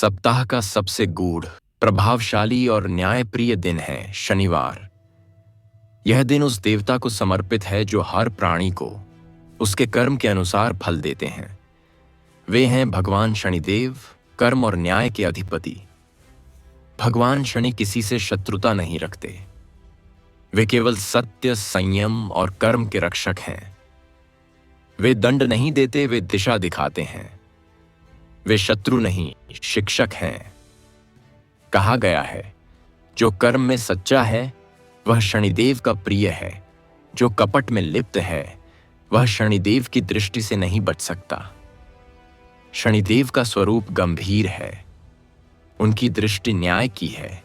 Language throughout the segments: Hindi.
सप्ताह का सबसे गूढ़, प्रभावशाली और न्यायप्रिय दिन है शनिवार। यह दिन उस देवता को समर्पित है जो हर प्राणी को उसके कर्म के अनुसार फल देते हैं। वे हैं भगवान शनिदेव, कर्म और न्याय के अधिपति। भगवान शनि किसी से शत्रुता नहीं रखते। वे केवल सत्य, संयम और कर्म के रक्षक हैं। वे दंड नहीं देते, वे दिशा दिखाते हैं। वे शत्रु नहीं, शिक्षक हैं। कहा गया है, जो कर्म में सच्चा है वह शनिदेव का प्रिय है। जो कपट में लिप्त है वह शनिदेव की दृष्टि से नहीं बच सकता। शनिदेव का स्वरूप गंभीर है। उनकी दृष्टि न्याय की है।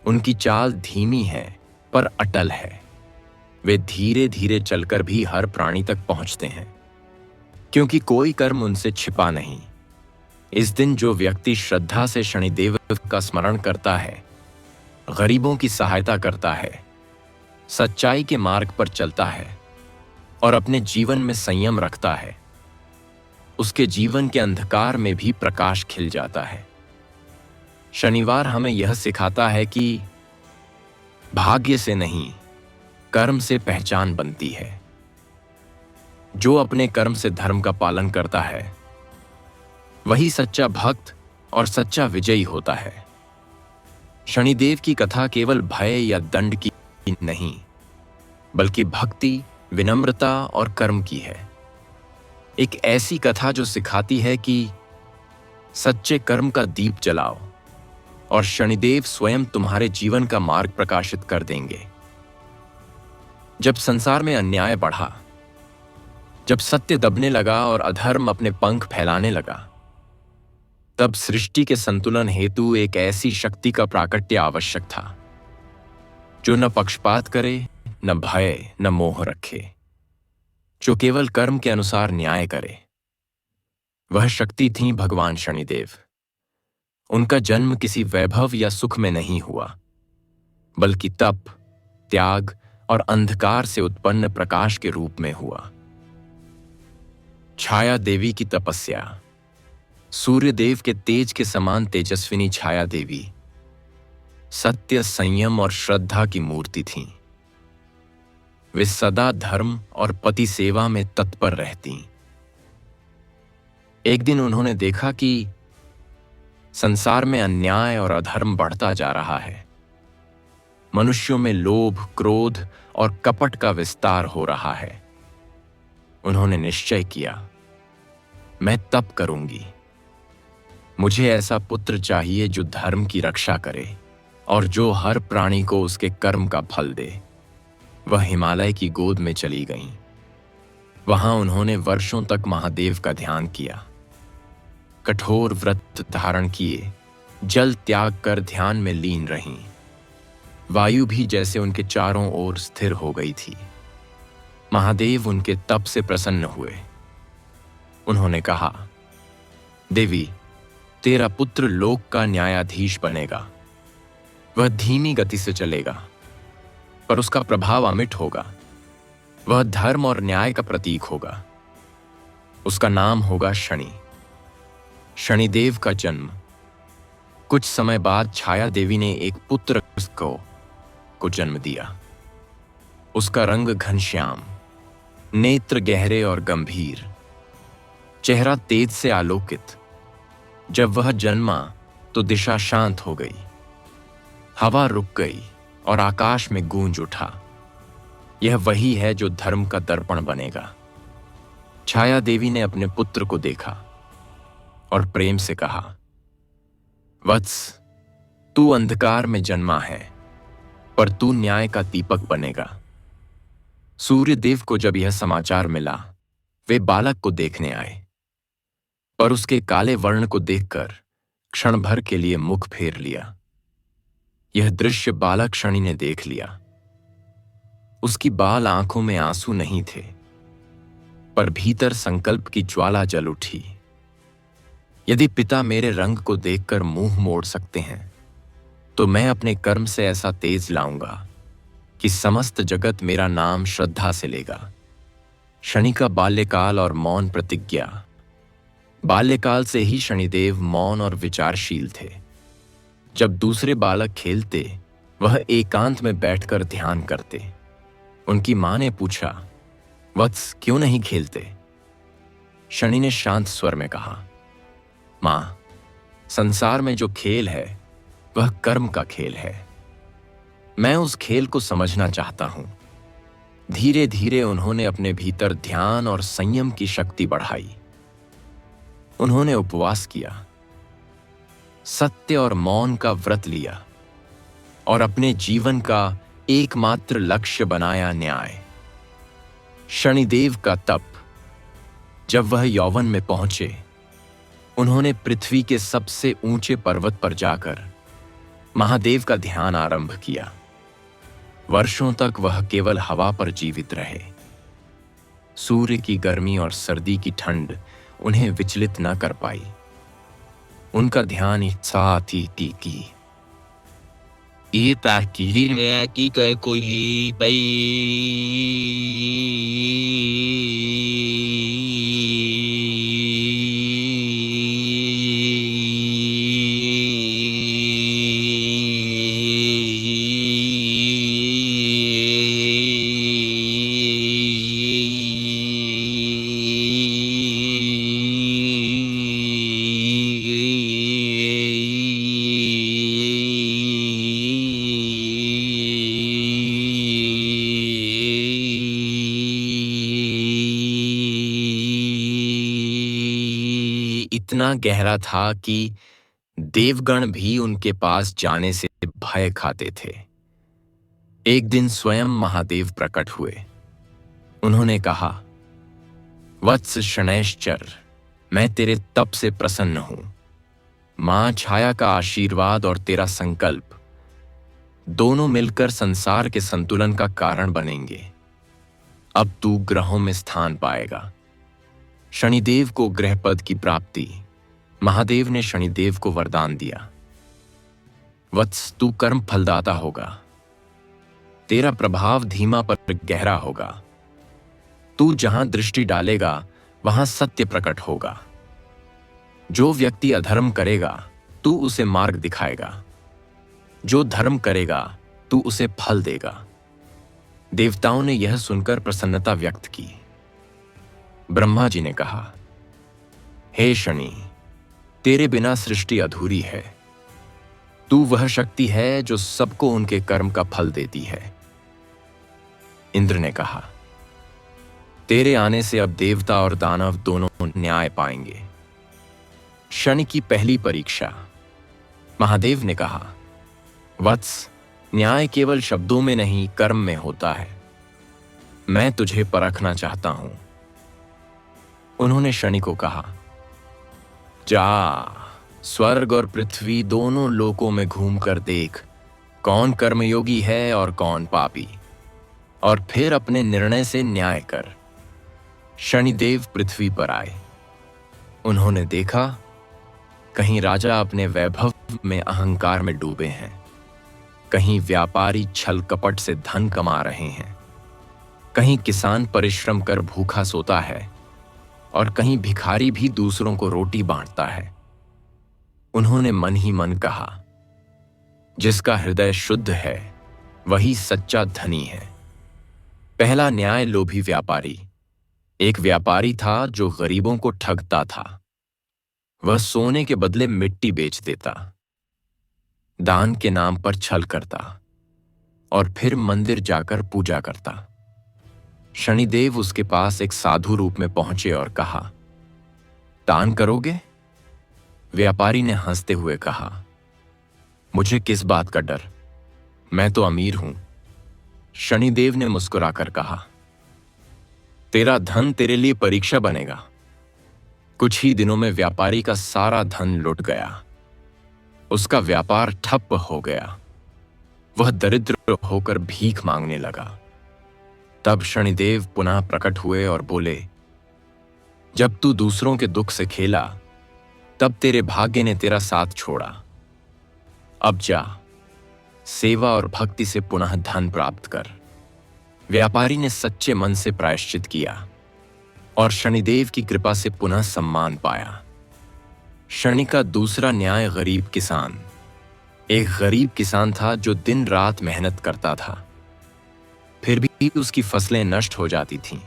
उनकी चाल धीमी है पर अटल है। वे धीरे धीरे चलकर भी हर प्राणी तक पहुंचते हैं, क्योंकि कोई कर्म उनसे छिपा नहीं। इस दिन जो व्यक्ति श्रद्धा से शनिदेव का स्मरण करता है, गरीबों की सहायता करता है, सच्चाई के मार्ग पर चलता है और अपने जीवन में संयम रखता है, उसके जीवन के अंधकार में भी प्रकाश खिल जाता है। शनिवार हमें यह सिखाता है कि भाग्य से नहीं, कर्म से पहचान बनती है। जो अपने कर्म से धर्म का पालन करता है वही सच्चा भक्त और सच्चा विजयी होता है। शनिदेव की कथा केवल भय या दंड की नहीं, बल्कि भक्ति, विनम्रता और कर्म की है। एक ऐसी कथा जो सिखाती है कि सच्चे कर्म का दीप जलाओ और शनिदेव स्वयं तुम्हारे जीवन का मार्ग प्रकाशित कर देंगे। जब संसार में अन्याय बढ़ा, जब सत्य दबने लगा और अधर्म अपने पंख फैलाने लगा, तब सृष्टि के संतुलन हेतु एक ऐसी शक्ति का प्राकट्य आवश्यक था जो न पक्षपात करे, न भय, न मोह रखे, जो केवल कर्म के अनुसार न्याय करे। वह शक्ति थी भगवान शनिदेव। उनका जन्म किसी वैभव या सुख में नहीं हुआ, बल्कि तप, त्याग और अंधकार से उत्पन्न प्रकाश के रूप में हुआ। छाया देवी की तपस्या। सूर्यदेव के तेज के समान तेजस्विनी छाया देवी सत्य, संयम और श्रद्धा की मूर्ति थीं। वे सदा धर्म और पति सेवा में तत्पर रहती। एक दिन उन्होंने देखा कि संसार में अन्याय और अधर्म बढ़ता जा रहा है। मनुष्यों में लोभ, क्रोध और कपट का विस्तार हो रहा है। उन्होंने निश्चय किया, मैं तप करूंगी। मुझे ऐसा पुत्र चाहिए जो धर्म की रक्षा करे और जो हर प्राणी को उसके कर्म का फल दे। वह हिमालय की गोद में चली गईं। वहां उन्होंने वर्षों तक महादेव का ध्यान किया, कठोर व्रत धारण किए, जल त्याग कर ध्यान में लीन रहीं। वायु भी जैसे उनके चारों ओर स्थिर हो गई थी। महादेव उनके तप से प्रसन्न हुए। उन्होंने कहा, देवी, तेरा पुत्र लोक का न्यायाधीश बनेगा। वह धीमी गति से चलेगा, पर उसका प्रभाव अमिट होगा। वह धर्म और न्याय का प्रतीक होगा। उसका नाम होगा शनि। शनिदेव का जन्म। कुछ समय बाद छाया देवी ने एक पुत्र को जन्म दिया। उसका रंग घनश्याम, नेत्र गहरे और गंभीर, चेहरा तेज से आलोकित। जब वह जन्मा तो दिशा शांत हो गई, हवा रुक गई और आकाश में गूंज उठा। यह वही है जो धर्म का दर्पण बनेगा। छाया देवी ने अपने पुत्र को देखा और प्रेम से कहा, वत्स, तू अंधकार में जन्मा है, पर तू न्याय का दीपक बनेगा। सूर्यदेव को जब यह समाचार मिला, वे बालक को देखने आए, पर उसके काले वर्ण को देखकर क्षण भर के लिए मुख फेर लिया। यह दृश्य बालक शनि ने देख लिया। उसकी बाल आंखों में आंसू नहीं थे, पर भीतर संकल्प की ज्वाला जल उठी। यदि पिता मेरे रंग को देखकर मुंह मोड़ सकते हैं, तो मैं अपने कर्म से ऐसा तेज लाऊंगा कि समस्त जगत मेरा नाम श्रद्धा से लेगा। शनि का बाल्यकाल और मौन प्रतिज्ञा। बाल्यकाल से ही शनिदेव मौन और विचारशील थे। जब दूसरे बालक खेलते, वह एकांत में बैठकर ध्यान करते। उनकी मां ने पूछा, वत्स क्यों नहीं खेलते? शनि ने शांत स्वर में कहा, मां, संसार में जो खेल है वह कर्म का खेल है। मैं उस खेल को समझना चाहता हूं। धीरे धीरे उन्होंने अपने भीतर ध्यान और संयम की शक्ति बढ़ाई। उन्होंने उपवास किया, सत्य और मौन का व्रत लिया और अपने जीवन का एकमात्र लक्ष्य बनाया न्याय। शनिदेव का तप। जब वह यौवन में पहुंचे, उन्होंने पृथ्वी के सबसे ऊंचे पर्वत पर जाकर महादेव का ध्यान आरंभ किया। वर्षों तक वह केवल हवा पर जीवित रहे। सूर्य की गर्मी और सर्दी की ठंड उन्हें विचलित न कर पाई। उनका ध्यान साथ ही टीकी। ये ताकि मैं की कह कोई पई इतना गहरा था कि देवगण भी उनके पास जाने से भय खाते थे। एक दिन स्वयं महादेव प्रकट हुए। उन्होंने कहा, वत्स शनैश्चर, मैं तेरे तप से प्रसन्न हूं। मां छाया का आशीर्वाद और तेरा संकल्प दोनों मिलकर संसार के संतुलन का कारण बनेंगे। अब तू ग्रहों में स्थान पाएगा। शनिदेव को ग्रहपद की प्राप्ति। महादेव ने शनिदेव को वरदान दिया, वत्स तू कर्म फलदाता होगा। तेरा प्रभाव धीमा पर गहरा होगा। तू जहां दृष्टि डालेगा वहां सत्य प्रकट होगा। जो व्यक्ति अधर्म करेगा तू उसे मार्ग दिखाएगा। जो धर्म करेगा तू उसे फल देगा। देवताओं ने यह सुनकर प्रसन्नता व्यक्त की। ब्रह्मा जी ने कहा, हे शनि, तेरे बिना सृष्टि अधूरी है। तू वह शक्ति है जो सबको उनके कर्म का फल देती है। इंद्र ने कहा, तेरे आने से अब देवता और दानव दोनों न्याय पाएंगे। शनि की पहली परीक्षा। महादेव ने कहा, वत्स, न्याय केवल शब्दों में नहीं कर्म में होता है। मैं तुझे परखना चाहता हूं। उन्होंने शनि को कहा, जा, स्वर्ग और पृथ्वी दोनों लोकों में घूमकर देख कौन कर्मयोगी है और कौन पापी, और फिर अपने निर्णय से न्याय कर। शनिदेव पृथ्वी पर आए। उन्होंने देखा, कहीं राजा अपने वैभव में अहंकार में डूबे हैं, कहीं व्यापारी छल कपट से धन कमा रहे हैं, कहीं किसान परिश्रम कर भूखा सोता है और कहीं भिखारी भी दूसरों को रोटी बांटता है। उन्होंने मन ही मन कहा, जिसका हृदय शुद्ध है वही सच्चा धनी है। पहला न्याय लोभी व्यापारी। एक व्यापारी था जो गरीबों को ठगता था। वह सोने के बदले मिट्टी बेच देता, दान के नाम पर छल करता और फिर मंदिर जाकर पूजा करता। शनिदेव उसके पास एक साधु रूप में पहुंचे और कहा, दान करोगे? व्यापारी ने हंसते हुए कहा, मुझे किस बात का डर, मैं तो अमीर हूं। शनिदेव ने मुस्कुराकर कहा, तेरा धन तेरे लिए परीक्षा बनेगा। कुछ ही दिनों में व्यापारी का सारा धन लुट गया। उसका व्यापार ठप हो गया। वह दरिद्र होकर भीख मांगने लगा। तब शनिदेव पुनः प्रकट हुए और बोले, जब तू दूसरों के दुख से खेला तब तेरे भाग्य ने तेरा साथ छोड़ा। अब जा, सेवा और भक्ति से पुनः धन प्राप्त कर। व्यापारी ने सच्चे मन से प्रायश्चित किया और शनिदेव की कृपा से पुनः सम्मान पाया। शनि का दूसरा न्याय गरीब किसान। एक गरीब किसान था जो दिन रात मेहनत करता था, फिर भी उसकी फसलें नष्ट हो जाती थीं।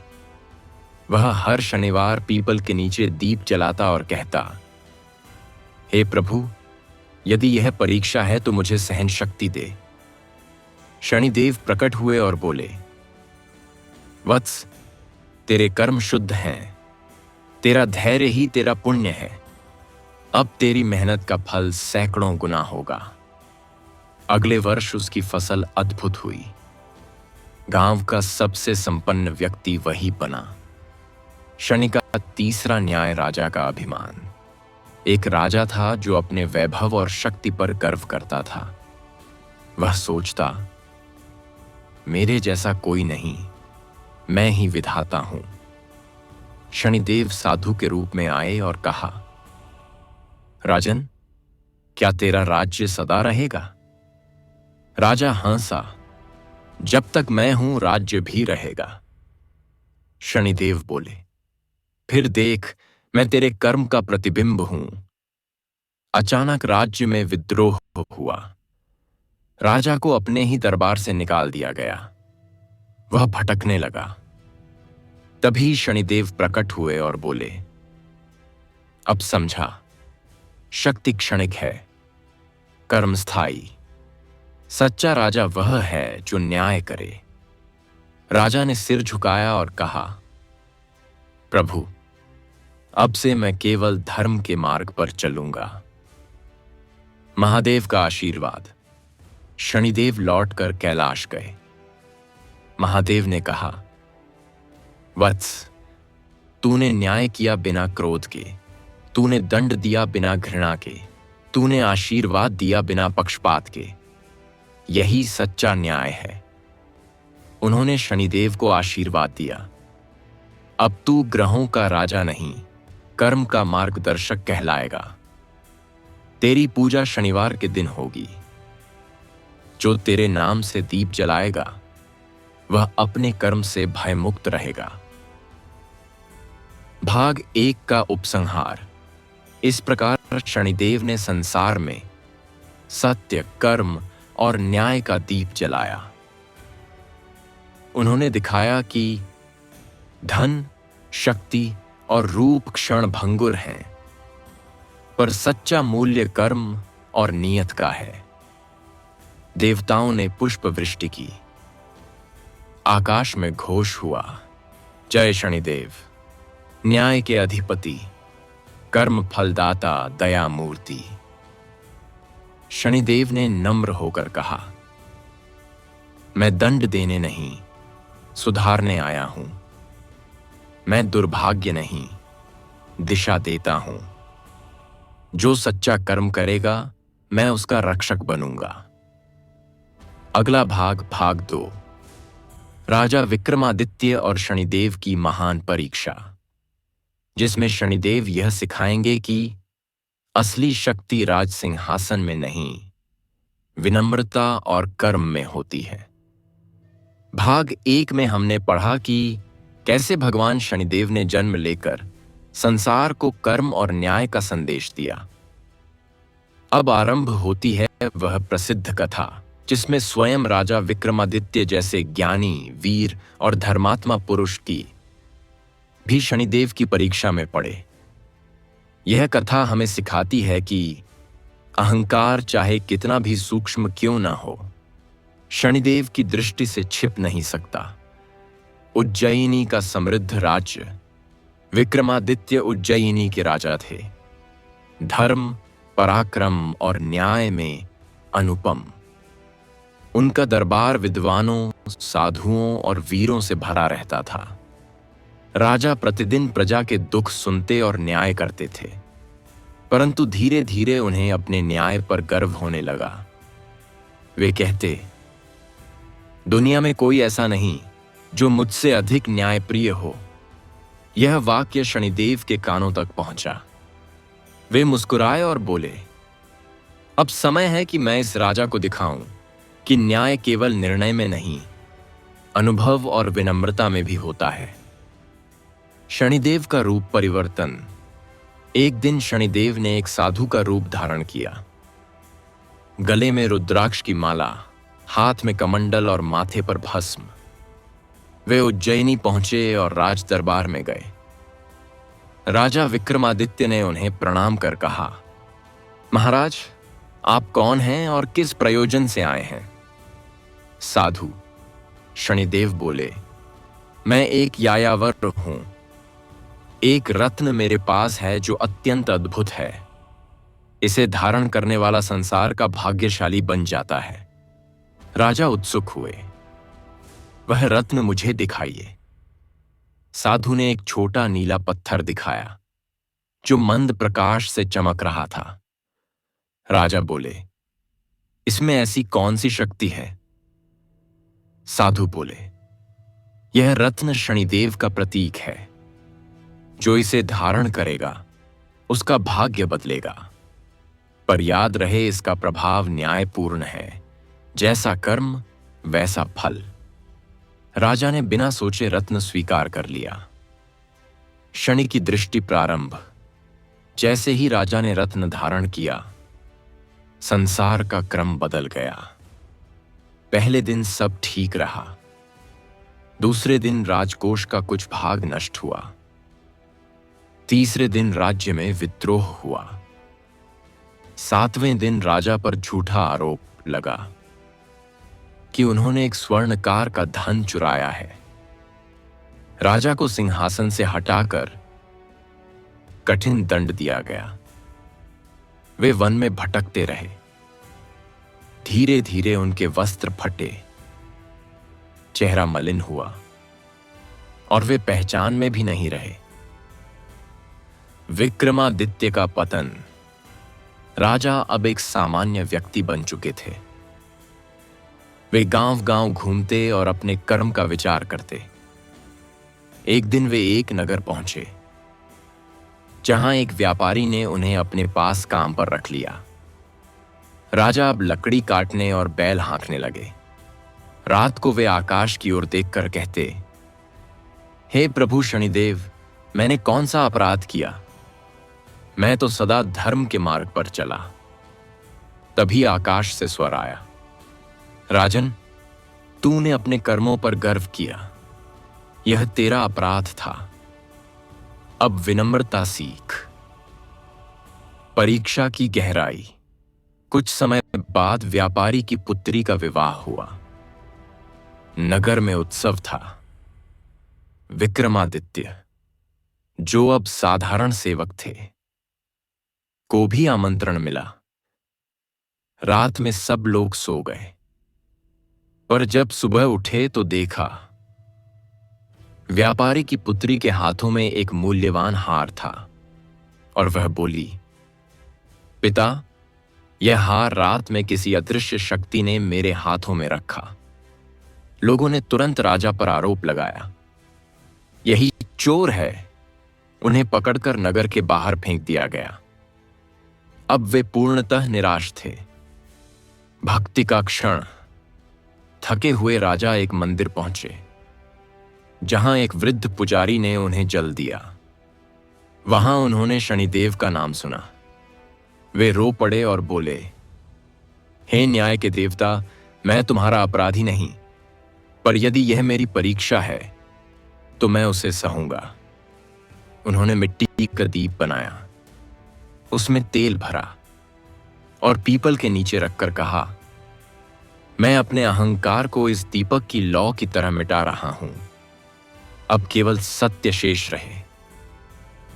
वह हर शनिवार पीपल के नीचे दीप जलाता और कहता, हे प्रभु, यदि यह परीक्षा है तो मुझे सहन शक्ति दे। शनिदेव प्रकट हुए और बोले, वत्स, तेरे कर्म शुद्ध हैं, तेरा धैर्य ही तेरा पुण्य है। अब तेरी मेहनत का फल सैकड़ों गुना होगा। अगले वर्ष उसकी फसल अद्भुत हुई। गांव का सबसे संपन्न व्यक्ति वही बना। शनि का तीसरा न्याय राजा का अभिमान। एक राजा था जो अपने वैभव और शक्ति पर गर्व करता था। वह सोचता, मेरे जैसा कोई नहीं, मैं ही विधाता हूं। शनिदेव साधु के रूप में आए और कहा, राजन, क्या तेरा राज्य सदा रहेगा? राजा हंसा, जब तक मैं हूं राज्य भी रहेगा। शनिदेव बोले, फिर देख, मैं तेरे कर्म का प्रतिबिंब हूं। अचानक राज्य में विद्रोह हुआ। राजा को अपने ही दरबार से निकाल दिया गया। वह भटकने लगा। तभी शनिदेव प्रकट हुए और बोले, अब समझा, शक्ति क्षणिक है, कर्म स्थायी। सच्चा राजा वह है जो न्याय करे। राजा ने सिर झुकाया और कहा, प्रभु, अब से मैं केवल धर्म के मार्ग पर चलूंगा। महादेव का आशीर्वाद। शनिदेव लौटकर कैलाश गए। महादेव ने कहा, वत्स, तूने न्याय किया बिना क्रोध के, तूने दंड दिया बिना घृणा के, तूने आशीर्वाद दिया बिना पक्षपात के। यही सच्चा न्याय है। उन्होंने शनिदेव को आशीर्वाद दिया, अब तू ग्रहों का राजा नहीं, कर्म का मार्गदर्शक कहलाएगा। तेरी पूजा शनिवार के दिन होगी। जो तेरे नाम से दीप जलाएगा वह अपने कर्म से भयमुक्त रहेगा। भाग 1 का उपसंहार। इस प्रकार शनिदेव ने संसार में सत्य, कर्म और न्याय का दीप जलाया। उन्होंने दिखाया कि धन, शक्ति और रूप क्षण भंगुर हैं, पर सच्चा मूल्य कर्म और नियत का है। देवताओं ने पुष्प वृष्टि की। आकाश में घोष हुआ, जय शनिदेव, न्याय के अधिपति, कर्म फलदाता, दया मूर्ति। शनिदेव ने नम्र होकर कहा, मैं दंड देने नहीं, सुधारने आया हूं। मैं दुर्भाग्य नहीं, दिशा देता हूं। जो सच्चा कर्म करेगा मैं उसका रक्षक बनूंगा। अगला भाग, भाग 2। राजा विक्रमादित्य और शनिदेव की महान परीक्षा, जिसमें शनिदेव यह सिखाएंगे कि असली शक्ति राज सिंहासन में नहीं, विनम्रता और कर्म में होती है। भाग 1 में हमने पढ़ा कि कैसे भगवान शनिदेव ने जन्म लेकर संसार को कर्म और न्याय का संदेश दिया। अब आरंभ होती है वह प्रसिद्ध कथा जिसमें स्वयं राजा विक्रमादित्य जैसे ज्ञानी, वीर और धर्मात्मा पुरुष की भी शनिदेव की परीक्षा में पड़े। यह कथा हमें सिखाती है कि अहंकार चाहे कितना भी सूक्ष्म क्यों ना हो, शनिदेव की दृष्टि से छिप नहीं सकता। उज्जयिनी का समृद्ध राज्य, विक्रमादित्य उज्जयिनी के राजा थे। धर्म, पराक्रम और न्याय में अनुपम। उनका दरबार विद्वानों, साधुओं और वीरों से भरा रहता था। राजा प्रतिदिन प्रजा के दुख सुनते और न्याय करते थे, परंतु धीरे धीरे उन्हें अपने न्याय पर गर्व होने लगा। वे कहते, दुनिया में कोई ऐसा नहीं जो मुझसे अधिक न्यायप्रिय हो। यह वाक्य शनिदेव के कानों तक पहुंचा। वे मुस्कुराए और बोले, अब समय है कि मैं इस राजा को दिखाऊं कि न्याय केवल निर्णय में नहीं, अनुभव और विनम्रता में भी होता है। शनिदेव का रूप परिवर्तन। एक दिन शनिदेव ने एक साधु का रूप धारण किया। गले में रुद्राक्ष की माला, हाथ में कमंडल और माथे पर भस्म। वे उज्जैनी पहुंचे और राज दरबार में गए। राजा विक्रमादित्य ने उन्हें प्रणाम कर कहा, महाराज, आप कौन हैं और किस प्रयोजन से आए हैं? साधु शनिदेव बोले, मैं एक यायावर हूं। एक रत्न मेरे पास है जो अत्यंत अद्भुत है। इसे धारण करने वाला संसार का भाग्यशाली बन जाता है। राजा उत्सुक हुए, वह रत्न मुझे दिखाइए। साधु ने एक छोटा नीला पत्थर दिखाया जो मंद प्रकाश से चमक रहा था। राजा बोले, इसमें ऐसी कौन सी शक्ति है? साधु बोले, यह रत्न शनिदेव का प्रतीक है। जो इसे धारण करेगा उसका भाग्य बदलेगा। पर याद रहे, इसका प्रभाव न्यायपूर्ण है। जैसा कर्म वैसा फल। राजा ने बिना सोचे रत्न स्वीकार कर लिया। शनि की दृष्टि प्रारंभ। जैसे ही राजा ने रत्न धारण किया, संसार का क्रम बदल गया। पहले दिन सब ठीक रहा। दूसरे दिन राजकोष का कुछ भाग नष्ट हुआ। तीसरे दिन राज्य में विद्रोह हुआ। सातवें दिन राजा पर झूठा आरोप लगा कि उन्होंने एक स्वर्णकार का धन चुराया है। राजा को सिंहासन से हटाकर कठिन दंड दिया गया। वे वन में भटकते रहे। धीरे धीरे उनके वस्त्र फटे, चेहरा मलिन हुआ और वे पहचान में भी नहीं रहे। विक्रमादित्य का पतन। राजा अब एक सामान्य व्यक्ति बन चुके थे। वे गांव-गांव घूमते और अपने कर्म का विचार करते। एक दिन वे एक नगर पहुंचे जहां एक व्यापारी ने उन्हें अपने पास काम पर रख लिया। राजा अब लकड़ी काटने और बैल हाँकने लगे। रात को वे आकाश की ओर देखकर कहते, हे प्रभु शनिदेव, मैंने कौन सा अपराध किया? मैं तो सदा धर्म के मार्ग पर चला। तभी आकाश से स्वर आया, राजन, तूने अपने कर्मों पर गर्व किया। यह तेरा अपराध था। अब विनम्रता सीख। परीक्षा की गहराई। कुछ समय बाद व्यापारी की पुत्री का विवाह हुआ। नगर में उत्सव था। विक्रमादित्य, जो अब साधारण सेवक थे, को भी आमंत्रण मिला। रात में सब लोग सो गए, पर जब सुबह उठे तो देखा व्यापारी की पुत्री के हाथों में एक मूल्यवान हार था और वह बोली, पिता, यह हार रात में किसी अदृश्य शक्ति ने मेरे हाथों में रखा। लोगों ने तुरंत राजा पर आरोप लगाया, यही चोर है। उन्हें पकड़कर नगर के बाहर फेंक दिया गया। अब वे पूर्णतः निराश थे। भक्ति का क्षण। थके हुए राजा एक मंदिर पहुंचे जहां एक वृद्ध पुजारी ने उन्हें जल दिया। वहां उन्होंने शनिदेव का नाम सुना। वे रो पड़े और बोले, हे न्याय के देवता, मैं तुम्हारा अपराधी नहीं, पर यदि यह मेरी परीक्षा है तो मैं उसे सहूंगा। उन्होंने मिट्टी का दीप बनाया, उसमें तेल भरा और पीपल के नीचे रखकर कहा, मैं अपने अहंकार को इस दीपक की लौ की तरह मिटा रहा हूं। अब केवल सत्य शेष रहे।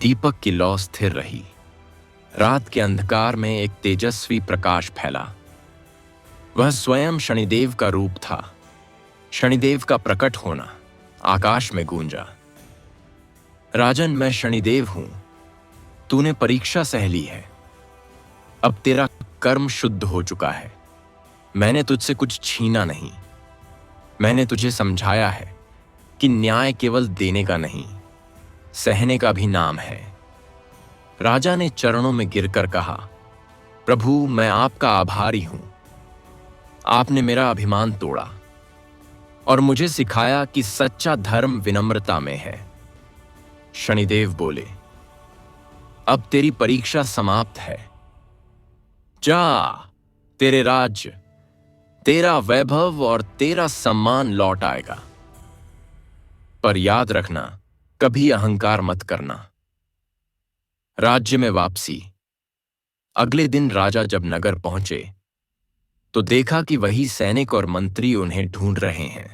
दीपक की लौ स्थिर रही। रात के अंधकार में एक तेजस्वी प्रकाश फैला। वह स्वयं शनिदेव का रूप था। शनिदेव का प्रकट होना आकाश में गूंजा, राजन, मैं शनिदेव हूं। तूने परीक्षा सह ली है। अब तेरा कर्म शुद्ध हो चुका है। मैंने तुझसे कुछ छीना नहीं। मैंने तुझे समझाया है कि न्याय केवल देने का नहीं, सहने का भी नाम है। राजा ने चरणों में गिरकर कहा, प्रभु, मैं आपका आभारी हूं। आपने मेरा अभिमान तोड़ा और मुझे सिखाया कि सच्चा धर्म विनम्रता में है। शनिदेव बोले, अब तेरी परीक्षा समाप्त है। जा, तेरे राज्य, तेरा वैभव और तेरा सम्मान लौट आएगा। पर याद रखना, कभी अहंकार मत करना। राज्य में वापसी। अगले दिन राजा जब नगर पहुंचे तो देखा कि वही सैनिक और मंत्री उन्हें ढूंढ रहे हैं।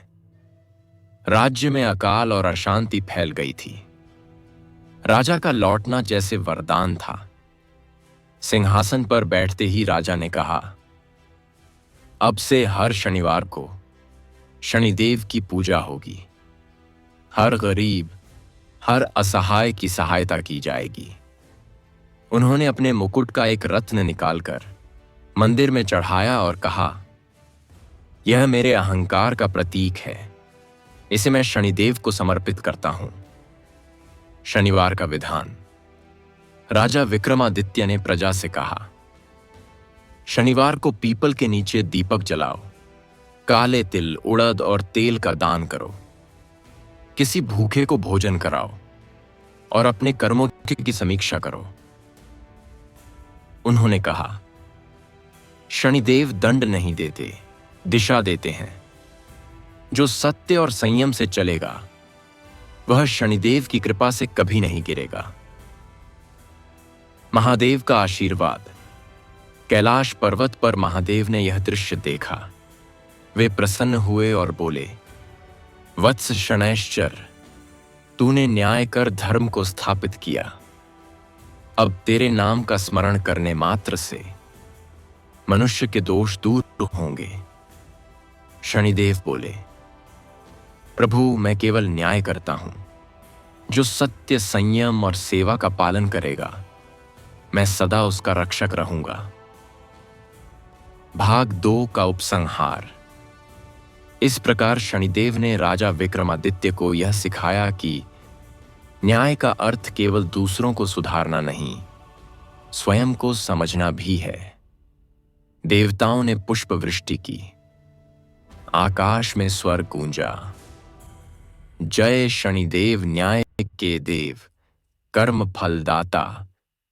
राज्य में अकाल और अशांति फैल गई थी। राजा का लौटना जैसे वरदान था। सिंहासन पर बैठते ही राजा ने कहा, अब से हर शनिवार को शनिदेव की पूजा होगी। हर गरीब, हर असहाय की सहायता की जाएगी। उन्होंने अपने मुकुट का एक रत्न निकालकर मंदिर में चढ़ाया और कहा, यह मेरे अहंकार का प्रतीक है। इसे मैं शनिदेव को समर्पित करता हूं। शनिवार का विधान। राजा विक्रमादित्य ने प्रजा से कहा, शनिवार को पीपल के नीचे दीपक जलाओ, काले तिल, उड़द और तेल का दान करो, किसी भूखे को भोजन कराओ और अपने कर्मों की समीक्षा करो। उन्होंने कहा, शनिदेव दंड नहीं देते, दिशा देते हैं। जो सत्य और संयम से चलेगा वह शनिदेव की कृपा से कभी नहीं गिरेगा। महादेव का आशीर्वाद। कैलाश पर्वत पर महादेव ने यह दृश्य देखा। वे प्रसन्न हुए और बोले, वत्स शनैश्चर, तूने न्याय कर धर्म को स्थापित किया। अब तेरे नाम का स्मरण करने मात्र से मनुष्य के दोष दूर होंगे। शनिदेव बोले, प्रभु, मैं केवल न्याय करता हूं। जो सत्य, संयम और सेवा का पालन करेगा, मैं सदा उसका रक्षक रहूंगा। भाग 2 का उपसंहार। इस प्रकार शनिदेव ने राजा विक्रमादित्य को यह सिखाया कि न्याय का अर्थ केवल दूसरों को सुधारना नहीं, स्वयं को समझना भी है। देवताओं ने पुष्प वृष्टि की। आकाश में स्वर गूंजा, जय शनिदेव न्याय के देव, कर्म फलदाता,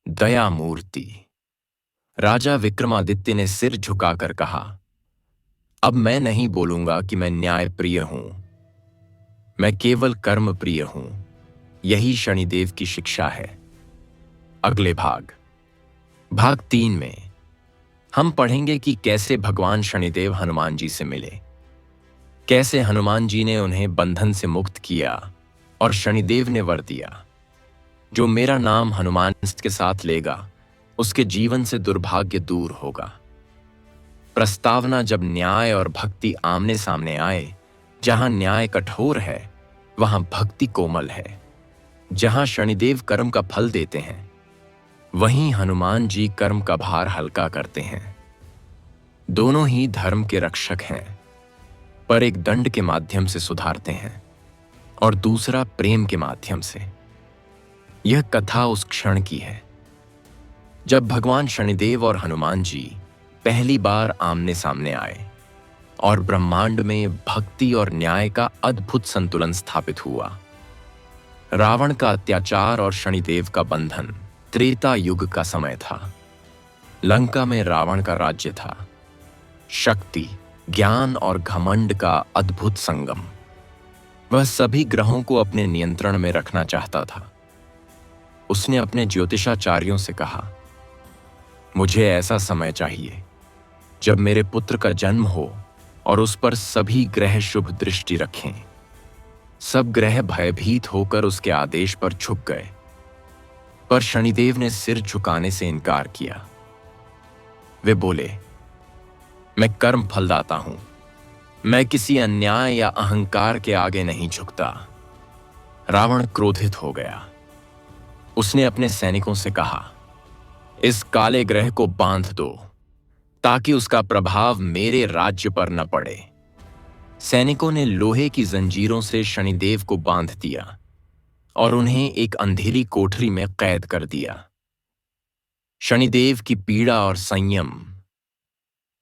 दया मूर्ति। राजा विक्रमादित्य ने सिर झुकाकर कहा, अब मैं नहीं बोलूंगा कि मैं न्याय प्रिय हूं, मैं केवल कर्म प्रिय हूं। यही शनिदेव की शिक्षा है। अगले भाग 3 में हम पढ़ेंगे कि कैसे भगवान शनिदेव हनुमान जी से मिले, कैसे हनुमान जी ने उन्हें बंधन से मुक्त किया और शनिदेव ने वर दिया, जो मेरा नाम हनुमान के साथ लेगा उसके जीवन से दुर्भाग्य दूर होगा। प्रस्तावना। जब न्याय और भक्ति आमने सामने आए, जहां न्याय कठोर है वहां भक्ति कोमल है। जहां शनिदेव कर्म का फल देते हैं, वहीं हनुमान जी कर्म का भार हल्का करते हैं। दोनों ही धर्म के रक्षक हैं, पर एक दंड के माध्यम से सुधारते हैं और दूसरा प्रेम के माध्यम से। यह कथा उस क्षण की है जब भगवान शनिदेव और हनुमान जी पहली बार आमने सामने आए और ब्रह्मांड में भक्ति और न्याय का अद्भुत संतुलन स्थापित हुआ। रावण का अत्याचार और शनिदेव का बंधन त्रेता युग का समय था। लंका में रावण का राज्य था। शक्ति, ज्ञान और घमंड का अद्भुत संगम। वह सभी ग्रहों को अपने नियंत्रण में रखना चाहता था। उसने अपने ज्योतिषाचार्यों से कहा, मुझे ऐसा समय चाहिए जब मेरे पुत्र का जन्म हो और उस पर सभी ग्रह शुभ दृष्टि रखें। सब ग्रह भयभीत होकर उसके आदेश पर झुक गए, पर शनिदेव ने सिर झुकाने से इनकार किया। वे बोले, मैं कर्म फलदाता हूं, मैं किसी अन्याय या अहंकार के आगे नहीं झुकता। रावण क्रोधित हो गया। उसने अपने सैनिकों से कहा, इस काले ग्रह को बांध दो ताकि उसका प्रभाव मेरे राज्य पर न पड़े। सैनिकों ने लोहे की जंजीरों से शनिदेव को बांध दिया और उन्हें एक अंधेरी कोठरी में कैद कर दिया। शनिदेव की पीड़ा और संयम।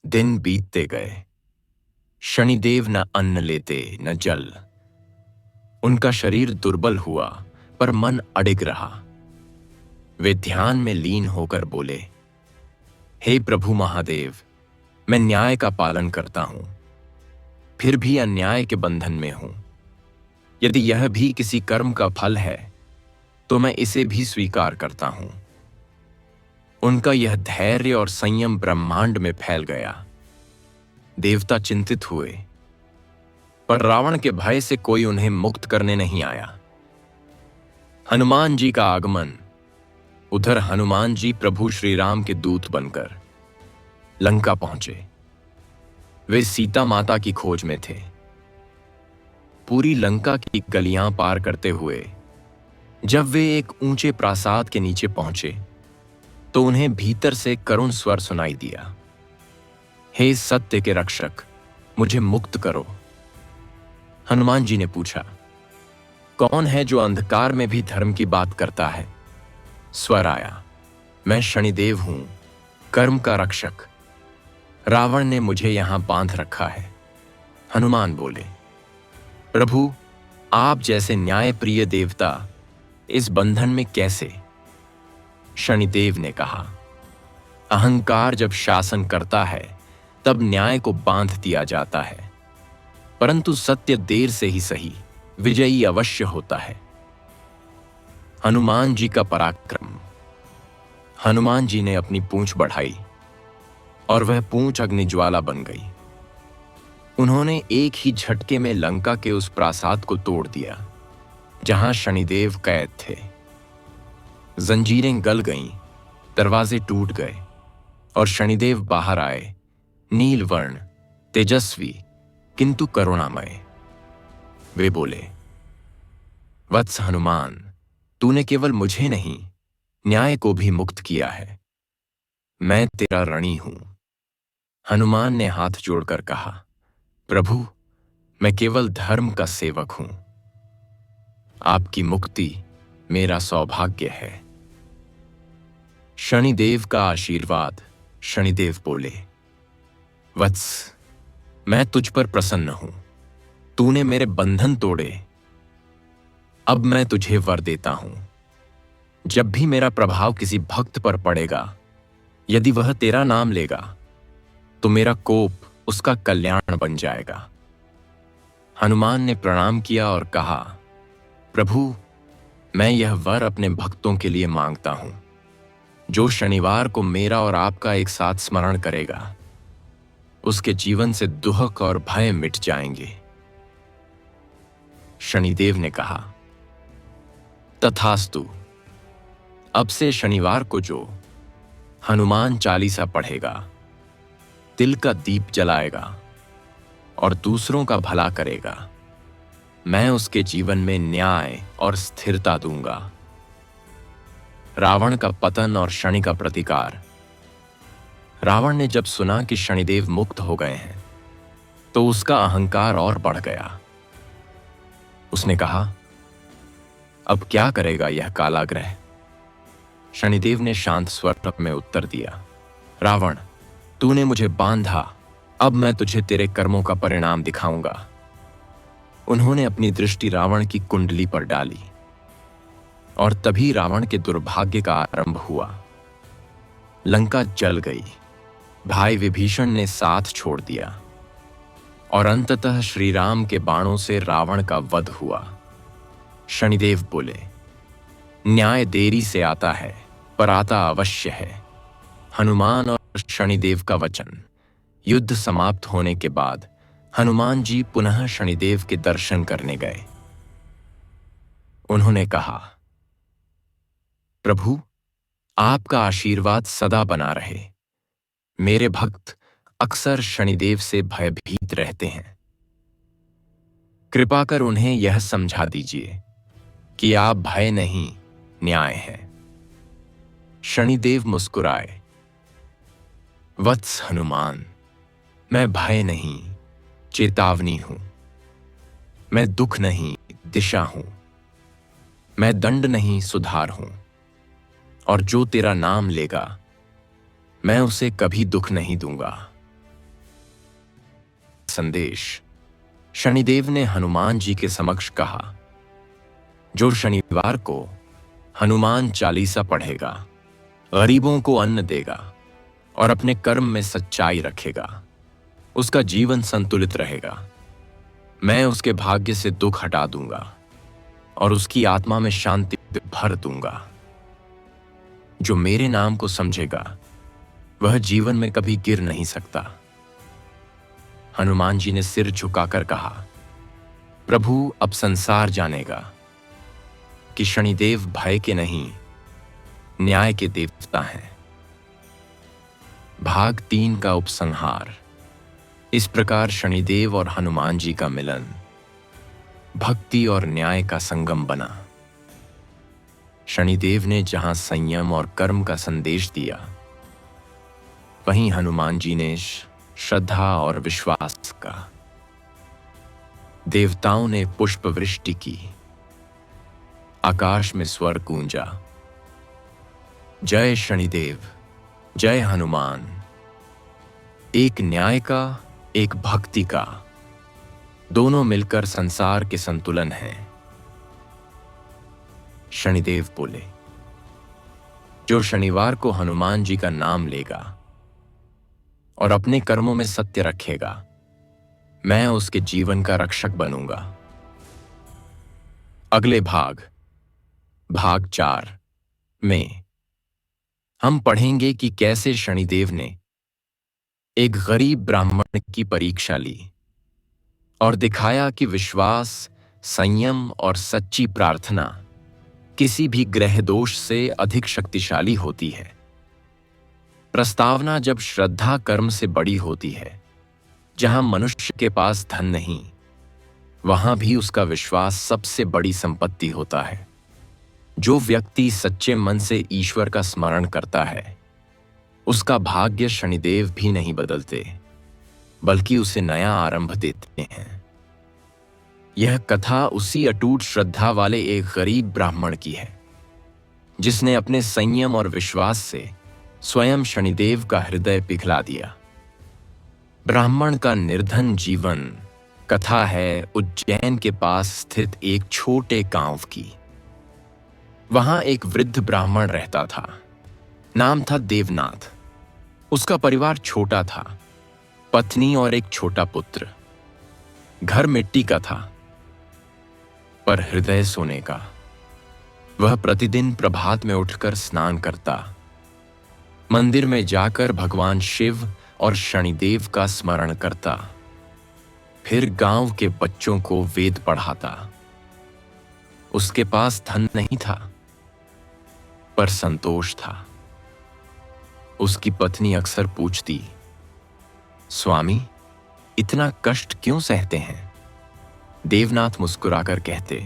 दिन बीतते गए। शनिदेव न अन्न लेते न जल। उनका शरीर दुर्बल हुआ पर मन अडिग रहा। वे ध्यान में लीन होकर बोले, हे प्रभु महादेव, मैं न्याय का पालन करता हूं, फिर भी अन्याय के बंधन में हूं। यदि यह भी किसी कर्म का फल है तो मैं इसे भी स्वीकार करता हूं। उनका यह धैर्य और संयम ब्रह्मांड में फैल गया। देवता चिंतित हुए, पर रावण के भय से कोई उन्हें मुक्त करने नहीं आया। हनुमान जी का आगमन। उधर हनुमान जी प्रभु श्री राम के दूत बनकर लंका पहुंचे। वे सीता माता की खोज में थे। पूरी लंका की गलियां पार करते हुए जब वे एक ऊंचे प्रासाद के नीचे पहुंचे तो उन्हें भीतर से करुण स्वर सुनाई दिया, हे सत्य के रक्षक, मुझे मुक्त करो। हनुमान जी ने पूछा, कौन है जो अंधकार में भी धर्म की बात करता है? स्वर आया, मैं शनिदेव हूं, कर्म का रक्षक। रावण ने मुझे यहां बांध रखा है। हनुमान बोले, प्रभु, आप जैसे न्याय प्रिय देवता इस बंधन में कैसे? शनिदेव ने कहा, अहंकार जब शासन करता है तब न्याय को बांध दिया जाता है, परंतु सत्य देर से ही सही विजयी अवश्य होता है। हनुमान जी का पराक्रम। हनुमान जी ने अपनी पूंछ बढ़ाई और वह पूंछ अग्निज्वाला बन गई। उन्होंने एक ही झटके में लंका के उस प्रासाद को तोड़ दिया जहां शनिदेव कैद थे। जंजीरें गल गईं, दरवाजे टूट गए और शनिदेव बाहर आए, नीलवर्ण, तेजस्वी किंतु करुणामय। वे बोले, वत्स हनुमान, तूने केवल मुझे नहीं, न्याय को भी मुक्त किया है। मैं तेरा ऋणी हूं। हनुमान ने हाथ जोड़कर कहा, प्रभु, मैं केवल धर्म का सेवक हूं। आपकी मुक्ति मेरा सौभाग्य है। शनिदेव का आशीर्वाद। शनिदेव बोले, वत्स, मैं तुझ पर प्रसन्न हूं। तूने मेरे बंधन तोड़े। अब मैं तुझे वर देता हूं, जब भी मेरा प्रभाव किसी भक्त पर पड़ेगा, यदि वह तेरा नाम लेगा तो मेरा कोप उसका कल्याण बन जाएगा। हनुमान ने प्रणाम किया और कहा, प्रभु, मैं यह वर अपने भक्तों के लिए मांगता हूं। जो शनिवार को मेरा और आपका एक साथ स्मरण करेगा, उसके जीवन से दुख और भय मिट जाएंगे। शनिदेव ने कहा, तथास्तु। अब से शनिवार को जो हनुमान चालीसा पढ़ेगा, तिल का दीप जलाएगा और दूसरों का भला करेगा, मैं उसके जीवन में न्याय और स्थिरता दूंगा। रावण का पतन और शनि का प्रतिकार। रावण ने जब सुना कि शनिदेव मुक्त हो गए हैं तो उसका अहंकार और बढ़ गया। उसने कहा, अब क्या करेगा यह काला ग्रह? शनिदेव ने शांत स्वर में उत्तर दिया, रावण, तूने मुझे बांधा, अब मैं तुझे तेरे कर्मों का परिणाम दिखाऊंगा। उन्होंने अपनी दृष्टि रावण की कुंडली पर डाली और तभी रावण के दुर्भाग्य का आरंभ हुआ। लंका जल गई, भाई विभीषण ने साथ छोड़ दिया और अंततः श्री राम के बाणों से रावण का वध हुआ। शनिदेव बोले, न्याय देरी से आता है पर आता अवश्य है। हनुमान और शनिदेव का वचन। युद्ध समाप्त होने के बाद हनुमान जी पुनः शनिदेव के दर्शन करने गए। उन्होंने कहा, प्रभु, आपका आशीर्वाद सदा बना रहे। मेरे भक्त अक्सर शनिदेव से भयभीत रहते हैं। कृपा कर उन्हें यह समझा दीजिए कि आप भय नहीं, न्याय है। शनिदेव मुस्कुराए, वत्स हनुमान, मैं भय नहीं, चेतावनी हूं। मैं दुख नहीं, दिशा हूं। मैं दंड नहीं, सुधार हूं। और जो तेरा नाम लेगा, मैं उसे कभी दुख नहीं दूंगा। संदेश। शनिदेव ने हनुमान जी के समक्ष कहा, जो शनिवार को हनुमान चालीसा पढ़ेगा, गरीबों को अन्न देगा और अपने कर्म में सच्चाई रखेगा, उसका जीवन संतुलित रहेगा। मैं उसके भाग्य से दुख हटा दूंगा और उसकी आत्मा में शांति भर दूंगा। जो मेरे नाम को समझेगा वह जीवन में कभी गिर नहीं सकता। हनुमान जी ने सिर झुकाकर कहा, प्रभु अब संसार जानेगा कि शनिदेव भय के नहीं, न्याय के देवता हैं। भाग 3 का उपसंहार। इस प्रकार शनिदेव और हनुमान जी का मिलन भक्ति और न्याय का संगम बना। शनिदेव ने जहां संयम और कर्म का संदेश दिया, वहीं हनुमान जी ने श्रद्धा और विश्वास का। देवताओं ने पुष्प वृष्टि की, आकाश में स्वर गूंजा, जय शनिदेव, जय हनुमान। एक न्याय का, एक भक्ति का, दोनों मिलकर संसार के संतुलन हैं। शनिदेव बोले, जो शनिवार को हनुमान जी का नाम लेगा और अपने कर्मों में सत्य रखेगा, मैं उसके जीवन का रक्षक बनूंगा। अगले भाग 4 में हम पढ़ेंगे कि कैसे शनिदेव ने एक गरीब ब्राह्मण की परीक्षा ली और दिखाया कि विश्वास, संयम और सच्ची प्रार्थना किसी भी ग्रह दोष से अधिक शक्तिशाली होती है। प्रस्तावना जब श्रद्धा कर्म से बड़ी होती है, जहां मनुष्य के पास धन नहीं, वहां भी उसका विश्वास सबसे बड़ी संपत्ति होता है। जो व्यक्ति सच्चे मन से ईश्वर का स्मरण करता है, उसका भाग्य शनिदेव भी नहीं बदलते, बल्कि उसे नया आरंभ देते हैं। यह कथा उसी अटूट श्रद्धा वाले एक गरीब ब्राह्मण की है, जिसने अपने संयम और विश्वास से स्वयं शनिदेव का हृदय पिघला दिया। ब्राह्मण का निर्धन जीवन कथा है उज्जैन के पास स्थित एक छोटे गांव की। वहां एक वृद्ध ब्राह्मण रहता था, नाम था देवनाथ। उसका परिवार छोटा था, पत्नी और एक छोटा पुत्र। घर मिट्टी का था, पर हृदय सोने का। वह प्रतिदिन प्रभात में उठकर स्नान करता, मंदिर में जाकर भगवान शिव और शनिदेव का स्मरण करता, फिर गांव के बच्चों को वेद पढ़ाता। उसके पास धन नहीं था, पर संतोष था। उसकी पत्नी अक्सर पूछती, स्वामी, इतना कष्ट क्यों सहते हैं? देवनाथ मुस्कुराकर कहते,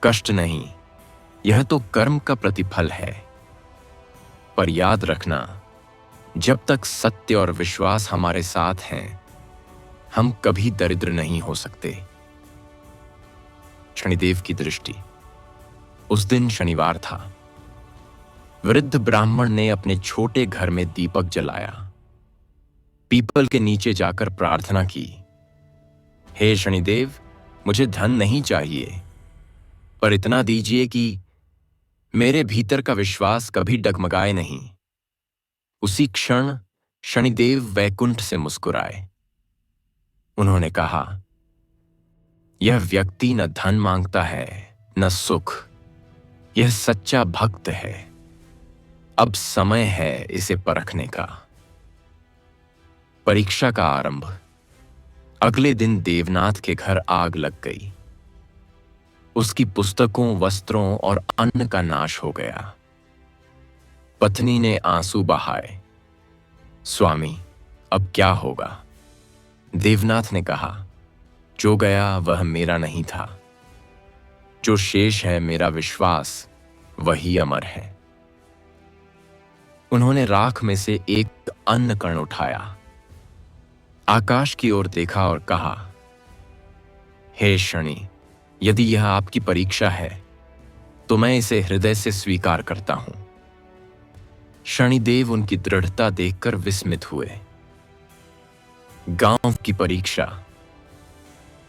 कष्ट नहीं, यह तो कर्म का प्रतिफल है। पर याद रखना, जब तक सत्य और विश्वास हमारे साथ हैं, हम कभी दरिद्र नहीं हो सकते। शनिदेव की दृष्टि। उस दिन शनिवार था। वृद्ध ब्राह्मण ने अपने छोटे घर में दीपक जलाया, पीपल के नीचे जाकर प्रार्थना की, हे शनिदेव, मुझे धन नहीं चाहिए, पर इतना दीजिए कि मेरे भीतर का विश्वास कभी डगमगाए नहीं। उसी क्षण शनिदेव वैकुंठ से मुस्कुराए। उन्होंने कहा, यह व्यक्ति न धन मांगता है न सुख, यह सच्चा भक्त है। अब समय है इसे परखने का। परीक्षा का आरंभ। अगले दिन देवनाथ के घर आग लग गई। उसकी पुस्तकों, वस्त्रों और अन्न का नाश हो गया। पत्नी ने आंसू बहाए, स्वामी, अब क्या होगा? देवनाथ ने कहा, जो गया वह मेरा नहीं था, जो शेष है मेरा विश्वास, वही अमर है। उन्होंने राख में से एक अन्न कण उठाया, आकाश की ओर देखा और कहा, हे शनि, यदि यह आपकी परीक्षा है तो मैं इसे हृदय से स्वीकार करता हूं। शनिदेव उनकी दृढ़ता देखकर विस्मित हुए। गांव की परीक्षा।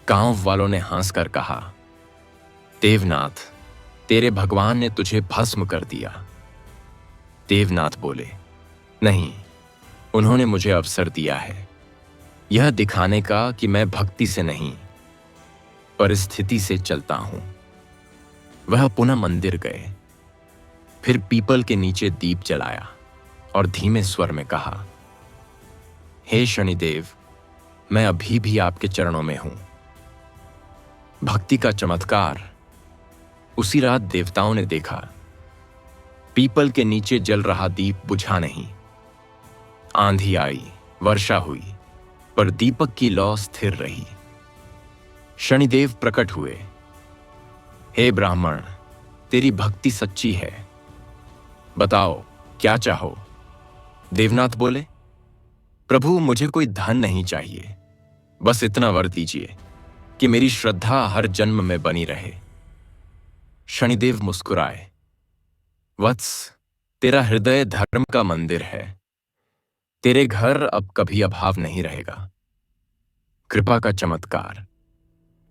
गांव वालों ने हंसकर कहा, देवनाथ, तेरे भगवान ने तुझे भस्म कर दिया। देवनाथ बोले, नहीं, उन्होंने मुझे अवसर दिया है यह दिखाने का कि मैं भक्ति से नहीं, परिस्थिति से चलता हूं। वह पुनः मंदिर गए, फिर पीपल के नीचे दीप जलाया और धीमे स्वर में कहा, हे शनिदेव, मैं अभी भी आपके चरणों में हूं। भक्ति का चमत्कार। उसी रात देवताओं ने देखा, पीपल के नीचे जल रहा दीप बुझा नहीं। आंधी आई, वर्षा हुई, पर दीपक की लौ स्थिर रही। शनिदेव प्रकट हुए। हे ब्राह्मण, तेरी भक्ति सच्ची है, बताओ क्या चाहो। देवनाथ बोले, प्रभु, मुझे कोई धन नहीं चाहिए, बस इतना वर दीजिए कि मेरी श्रद्धा हर जन्म में बनी रहे। शनिदेव मुस्कुराए, वत्स, तेरा हृदय धर्म का मंदिर है, तेरे घर अब कभी अभाव नहीं रहेगा। कृपा का चमत्कार।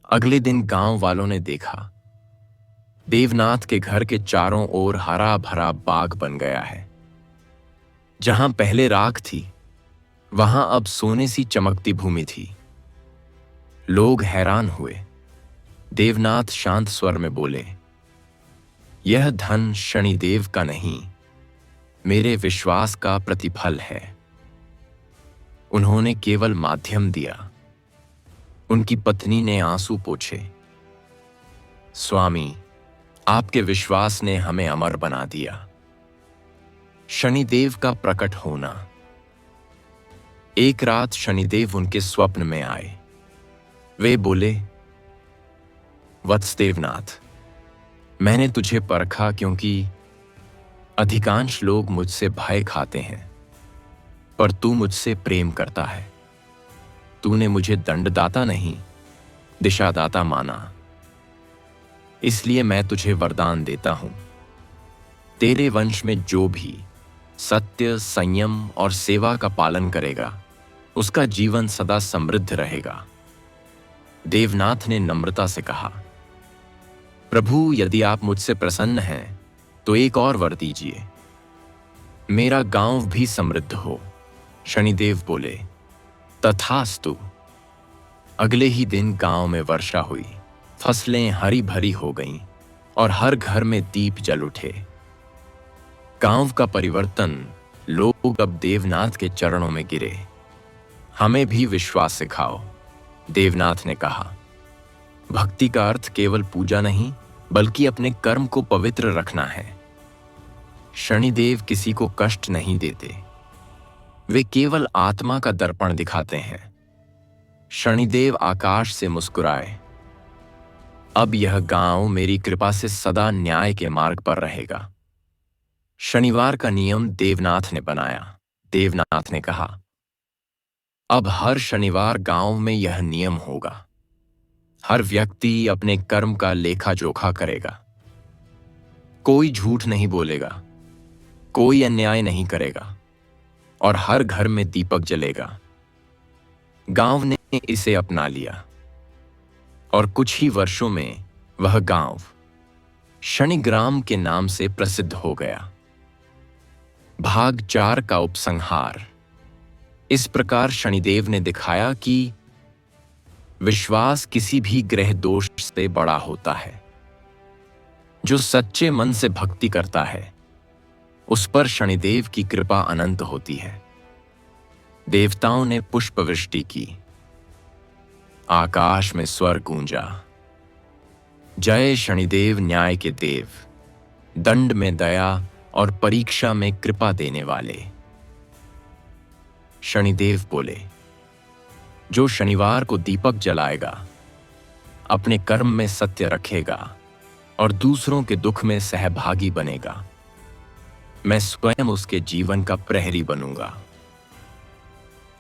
अगले दिन गांव वालों ने देखा, देवनाथ के घर के चारों ओर हरा भरा बाग बन गया है। जहां पहले राख थी, वहां अब सोने सी चमकती भूमि थी। लोग हैरान हुए। देवनाथ शांत स्वर में बोले, यह धन शनिदेव का नहीं, मेरे विश्वास का प्रतिफल है। उन्होंने केवल माध्यम दिया। उनकी पत्नी ने आंसू पोंछे, स्वामी, आपके विश्वास ने हमें अमर बना दिया। शनिदेव का प्रकट होना। एक रात शनिदेव उनके स्वप्न में आए। वे बोले, वत्स देवनाथ, मैंने तुझे परखा क्योंकि अधिकांश लोग मुझसे भय खाते हैं, पर तू मुझसे प्रेम करता है। तूने मुझे दंडदाता नहीं, दिशादाता माना। इसलिए मैं तुझे वरदान देता हूं। तेरे वंश में जो भी सत्य, संयम और सेवा का पालन करेगा, उसका जीवन सदा समृद्ध रहेगा। देवनाथ ने नम्रता से कहा, प्रभु, यदि आप मुझसे प्रसन्न हैं तो एक और वर दीजिए, मेरा गांव भी समृद्ध हो। शनिदेव बोले, तथास्तु। अगले ही दिन गांव में वर्षा हुई, फसलें हरी भरी हो गईं और हर घर में दीप जल उठे। गांव का परिवर्तन। लोग अब देवनाथ के चरणों में गिरे। हमें भी विश्वास सिखाओ, देवनाथ ने कहा। भक्ति का अर्थ केवल पूजा नहीं, बल्कि अपने कर्म को पवित्र रखना है। शनिदेव किसी को कष्ट नहीं देते, वे केवल आत्मा का दर्पण दिखाते हैं। शनिदेव आकाश से मुस्कुराए, अब यह गांव मेरी कृपा से सदा न्याय के मार्ग पर रहेगा। शनिवार का नियम देवनाथ ने बनाया। देवनाथ ने कहा, अब हर शनिवार गांव में यह नियम होगा। हर व्यक्ति अपने कर्म का लेखा जोखा करेगा। कोई झूठ नहीं बोलेगा, कोई अन्याय नहीं करेगा और हर घर में दीपक जलेगा। गांव ने इसे अपना लिया और कुछ ही वर्षों में वह गांव शनिग्राम के नाम से प्रसिद्ध हो गया। भाग 4 का उपसंहार। इस प्रकार शनिदेव ने दिखाया कि विश्वास किसी भी ग्रह दोष से बड़ा होता है। जो सच्चे मन से भक्ति करता है, उस पर शनिदेव की कृपा अनंत होती है। देवताओं ने पुष्पवृष्टि की। आकाश में स्वर गूंजा, जय शनिदेव न्याय के देव, दंड में दया और परीक्षा में कृपा देने वाले। शनिदेव बोले, जो शनिवार को दीपक जलाएगा, अपने कर्म में सत्य रखेगा और दूसरों के दुख में सहभागी बनेगा, मैं स्वयं उसके जीवन का प्रहरी बनूंगा।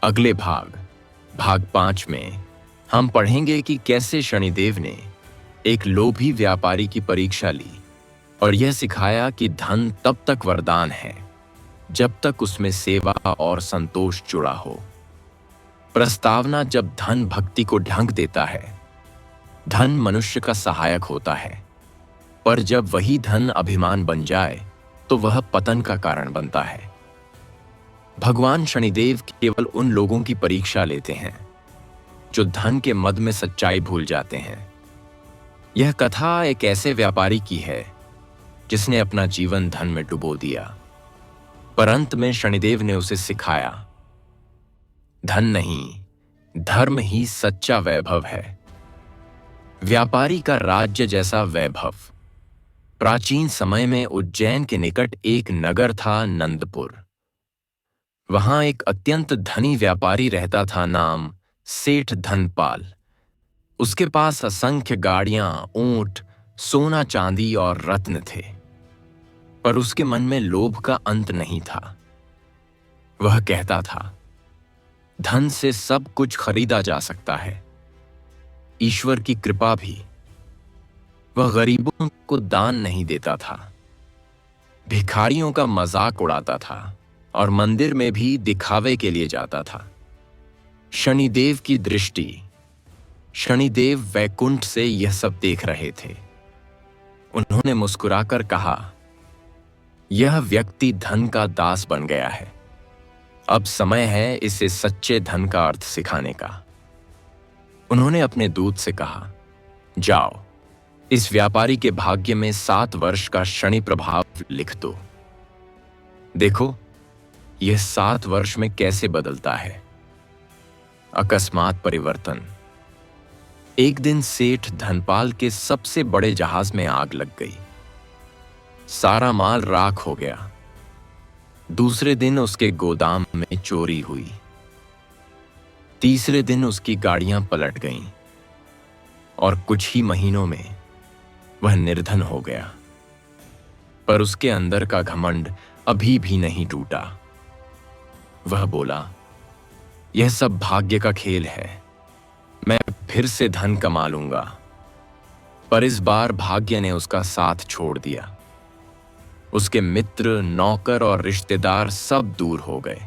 अगले भाग 5 में हम पढ़ेंगे कि कैसे शनिदेव ने एक लोभी व्यापारी की परीक्षा ली और यह सिखाया कि धन तब तक वरदान है जब तक उसमें सेवा और संतोष जुड़ा हो। प्रस्तावना। जब धन भक्ति को ढंग देता है, धन मनुष्य का सहायक होता है, पर जब वही धन अभिमान बन जाए तो वह पतन का कारण बनता है। भगवान शनिदेव केवल उन लोगों की परीक्षा लेते हैं जो धन के मद में सच्चाई भूल जाते हैं। यह कथा एक ऐसे व्यापारी की है जिसने अपना जीवन धन में डुबो दिया, पर अंत में शनिदेव ने उसे सिखाया, धन नहीं, धर्म ही सच्चा वैभव है। व्यापारी का राज्य जैसा वैभव। प्राचीन समय में उज्जैन के निकट एक नगर था, नंदपुर। वहां एक अत्यंत धनी व्यापारी रहता था, नाम सेठ धनपाल। उसके पास असंख्य गाड़ियां, ऊंट, सोना चांदी और रत्न थे, पर उसके मन में लोभ का अंत नहीं था। वह कहता था, धन से सब कुछ खरीदा जा सकता है, ईश्वर की कृपा भी। वह गरीबों को दान नहीं देता था, भिखारियों का मजाक उड़ाता था और मंदिर में भी दिखावे के लिए जाता था। शनिदेव की दृष्टि, शनिदेव वैकुंठ से यह सब देख रहे थे। उन्होंने मुस्कुराकर कहा, यह व्यक्ति धन का दास बन गया है। अब समय है इसे सच्चे धन का अर्थ सिखाने का। उन्होंने अपने दूत से कहा, जाओ, इस व्यापारी के भाग्य में 7 वर्ष का शनि प्रभाव लिख दो। देखो यह 7 वर्ष में कैसे बदलता है। अकस्मात परिवर्तन। एक दिन सेठ धनपाल के सबसे बड़े जहाज में आग लग गई। सारा माल राख हो गया। दूसरे दिन उसके गोदाम में चोरी हुई। तीसरे दिन उसकी गाड़ियां पलट गईं और कुछ ही महीनों में वह निर्धन हो गया। पर उसके अंदर का घमंड अभी भी नहीं टूटा। वह बोला, यह सब भाग्य का खेल है, मैं फिर से धन कमा लूंगा। पर इस बार भाग्य ने उसका साथ छोड़ दिया। उसके मित्र, नौकर और रिश्तेदार सब दूर हो गए।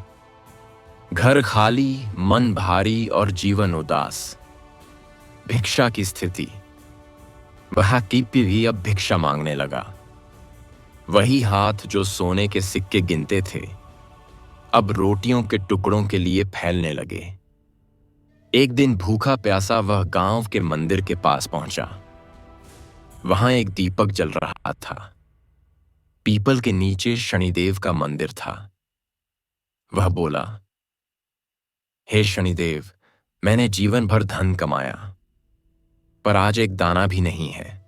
घर खाली, मन भारी और जीवन उदास। भिक्षा की स्थिति। वह कीपी भी अब भिक्षा मांगने लगा। वही हाथ जो सोने के सिक्के गिनते थे अब रोटियों के टुकड़ों के लिए फैलने लगे। एक दिन भूखा प्यासा वह गांव के मंदिर के पास पहुंचा। वहां एक दीपक जल रहा था। पीपल के नीचे शनिदेव का मंदिर था। वह बोला, हे शनिदेव, मैंने जीवन भर धन कमाया, पर आज एक दाना भी नहीं है।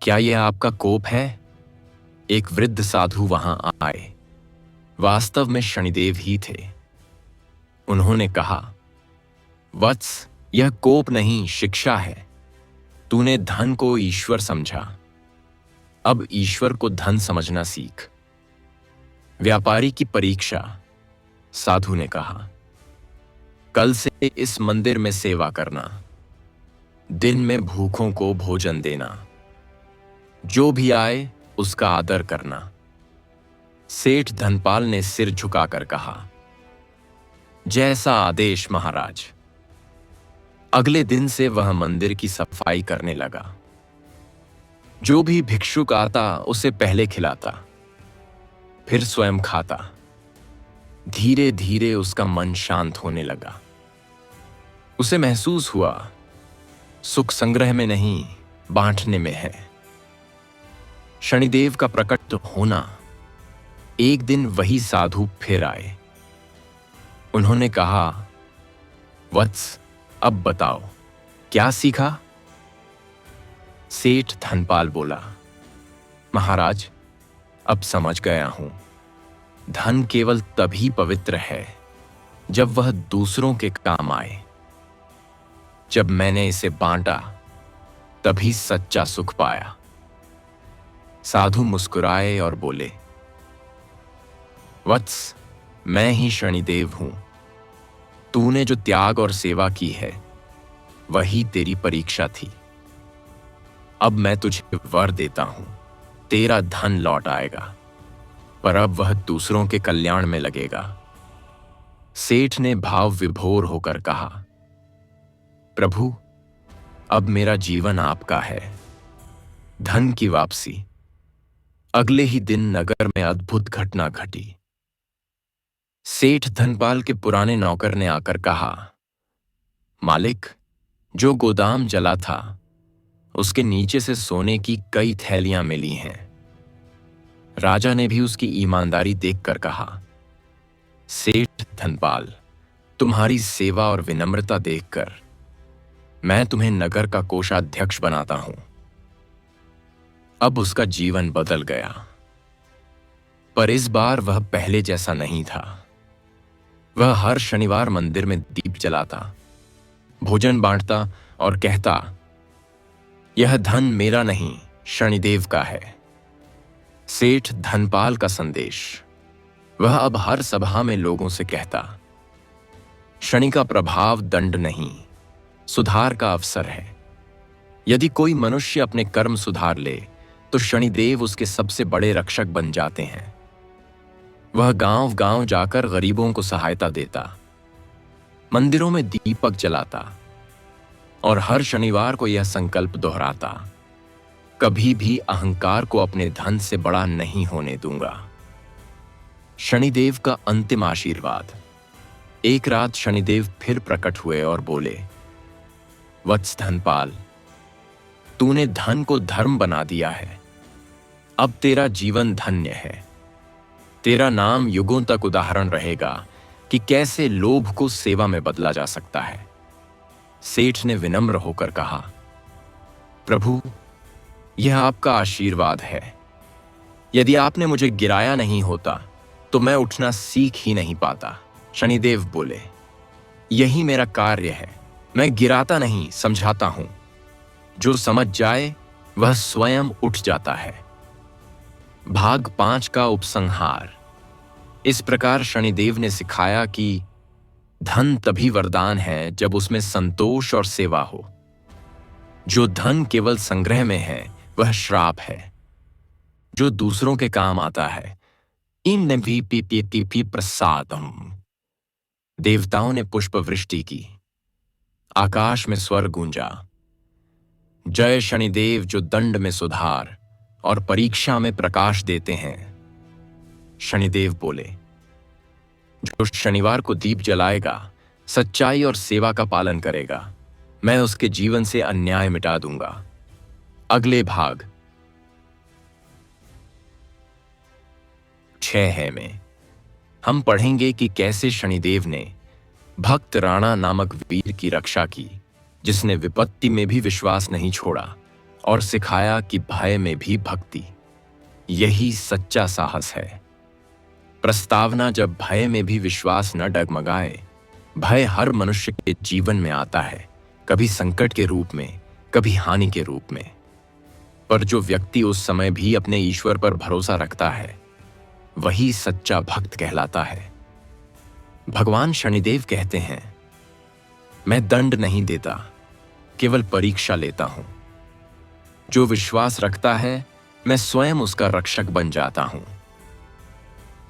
क्या यह आपका कोप है? एक वृद्ध साधु वहां आए। वास्तव में शनिदेव ही थे। उन्होंने कहा, वत्स, यह कोप नहीं, शिक्षा है। तूने धन को ईश्वर समझा, अब ईश्वर को धन समझना सीख। व्यापारी की परीक्षा। साधु ने कहा, कल से इस मंदिर में सेवा करना, दिन में भूखों को भोजन देना, जो भी आए उसका आदर करना। सेठ धनपाल ने सिर झुकाकर कहा, जैसा आदेश महाराज। अगले दिन से वह मंदिर की सफाई करने लगा। जो भी भिक्षुक आता उसे पहले खिलाता, फिर स्वयं खाता। धीरे धीरे उसका मन शांत होने लगा। उसे महसूस हुआ, सुख संग्रह में नहीं, बांटने में है। शनिदेव का प्रकट होना। एक दिन वही साधु फिर आए। उन्होंने कहा, वत्स, अब बताओ क्या सीखा? सेठ धनपाल बोला, महाराज, अब समझ गया हूं। धन केवल तभी पवित्र है जब वह दूसरों के काम आए। जब मैंने इसे बांटा तभी सच्चा सुख पाया। साधु मुस्कुराए और बोले, वत्स, मैं ही शनिदेव हूं। तूने जो त्याग और सेवा की है वही तेरी परीक्षा थी। अब मैं तुझे वर देता हूं, तेरा धन लौट आएगा, पर अब वह दूसरों के कल्याण में लगेगा। सेठ ने भाव विभोर होकर कहा, प्रभु, अब मेरा जीवन आपका है। धन की वापसी। अगले ही दिन नगर में अद्भुत घटना घटी। सेठ धनपाल के पुराने नौकर ने आकर कहा, मालिक, जो गोदाम जला था उसके नीचे से सोने की कई थैलियां मिली हैं। राजा ने भी उसकी ईमानदारी देखकर कहा, सेठ धनपाल, तुम्हारी सेवा और विनम्रता देखकर मैं तुम्हें नगर का कोषाध्यक्ष बनाता हूं। अब उसका जीवन बदल गया, पर इस बार वह पहले जैसा नहीं था। वह हर शनिवार मंदिर में दीप जलाता, भोजन बांटता और कहता, यह धन मेरा नहीं, शनिदेव का है। सेठ धनपाल का संदेश। वह अब हर सभा में लोगों से कहता, शनि का प्रभाव दंड नहीं, सुधार का अवसर है। यदि कोई मनुष्य अपने कर्म सुधार ले तो शनिदेव उसके सबसे बड़े रक्षक बन जाते हैं। वह गांव गांव जाकर गरीबों को सहायता देता, मंदिरों में दीपक जलाता और हर शनिवार को यह संकल्प दोहराता, कभी भी अहंकार को अपने धन से बड़ा नहीं होने दूंगा। शनिदेव का अंतिम आशीर्वाद। एक रात शनिदेव फिर प्रकट हुए और बोले, वत्स धनपाल, तूने धन को धर्म बना दिया है। अब तेरा जीवन धन्य है। तेरा नाम युगों तक उदाहरण रहेगा कि कैसे लोभ को सेवा में बदला जा सकता है। सेठ ने विनम्र होकर कहा, प्रभु, यह आपका आशीर्वाद है। यदि आपने मुझे गिराया नहीं होता तो मैं उठना सीख ही नहीं पाता। शनिदेव बोले, यही मेरा कार्य है। मैं गिराता नहीं, समझाता हूं। जो समझ जाए वह स्वयं उठ जाता है। भाग 5 का उपसंहार। इस प्रकार शनिदेव ने सिखाया कि धन तभी वरदान है जब उसमें संतोष और सेवा हो। जो धन केवल संग्रह में है वह श्राप है। जो दूसरों के काम आता है, इन भी प्रसादम। देवताओं ने पुष्प वृष्टि की, आकाश में स्वर गूंजा, जय शनिदेव जो दंड में सुधार और परीक्षा में प्रकाश देते हैं। शनिदेव बोले, जो शनिवार को दीप जलाएगा, सच्चाई और सेवा का पालन करेगा, मैं उसके जीवन से अन्याय मिटा दूंगा। अगले भाग 6 में हम पढ़ेंगे कि कैसे शनिदेव ने भक्त राणा नामक वीर की रक्षा की, जिसने विपत्ति में भी विश्वास नहीं छोड़ा और सिखाया कि भय में भी भक्ति, यही सच्चा साहस है। प्रस्तावना। जब भय में भी विश्वास न डगमगाए। भय हर मनुष्य के जीवन में आता है, कभी संकट के रूप में, कभी हानि के रूप में। पर जो व्यक्ति उस समय भी अपने ईश्वर पर भरोसा रखता है, वही सच्चा भक्त कहलाता है। भगवान शनिदेव कहते हैं, मैं दंड नहीं देता, केवल परीक्षा लेता हूं। जो विश्वास रखता है, मैं स्वयं उसका रक्षक बन जाता हूं।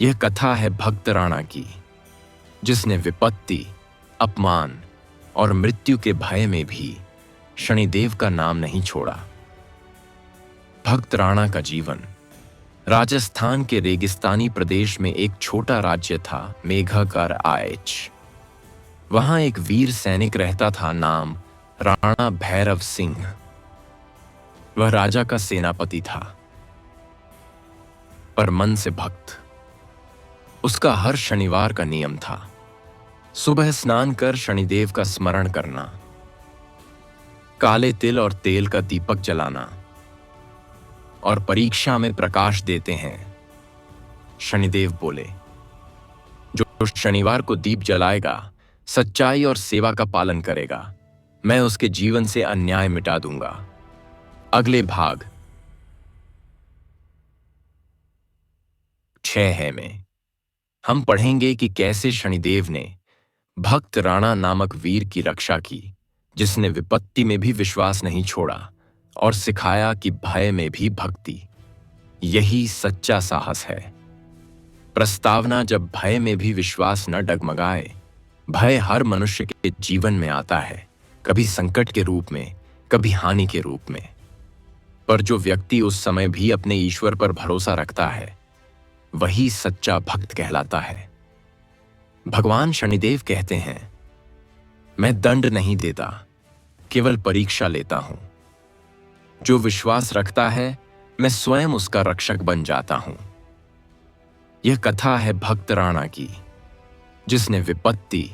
यह कथा है भक्त राणा की, जिसने विपत्ति, अपमान और मृत्यु के भय में भी शनिदेव का नाम नहीं छोड़ा। भक्त राणा का जीवन। राजस्थान के रेगिस्तानी प्रदेश में एक छोटा राज्य था, मेघागर आयच। वहां एक वीर सैनिक रहता था, नाम राणा भैरव सिंह। वह राजा का सेनापति था, पर मन से भक्त। उसका हर शनिवार का नियम था, सुबह स्नान कर शनिदेव का स्मरण करना, काले तिल और तेल का दीपक जलाना और परीक्षा में प्रकाश देते हैं। शनिदेव बोले, जो शनिवार को दीप जलाएगा, सच्चाई और सेवा का पालन करेगा, मैं उसके जीवन से अन्याय मिटा दूंगा। अगले भाग 6 में हम पढ़ेंगे कि कैसे शनिदेव ने भक्त राणा नामक वीर की रक्षा की, जिसने विपत्ति में भी विश्वास नहीं छोड़ा और सिखाया कि भय में भी भक्ति, यही सच्चा साहस है। प्रस्तावना। जब भय में भी विश्वास न डगमगाए। भय हर मनुष्य के जीवन में आता है, कभी संकट के रूप में, कभी हानि के रूप में। पर जो व्यक्ति उस समय भी अपने ईश्वर पर भरोसा रखता है वही सच्चा भक्त कहलाता है। भगवान शनिदेव कहते हैं, मैं दंड नहीं देता, केवल परीक्षा लेता हूं। जो विश्वास रखता है मैं स्वयं उसका रक्षक बन जाता हूं। यह कथा है भक्त राणा की, जिसने विपत्ति,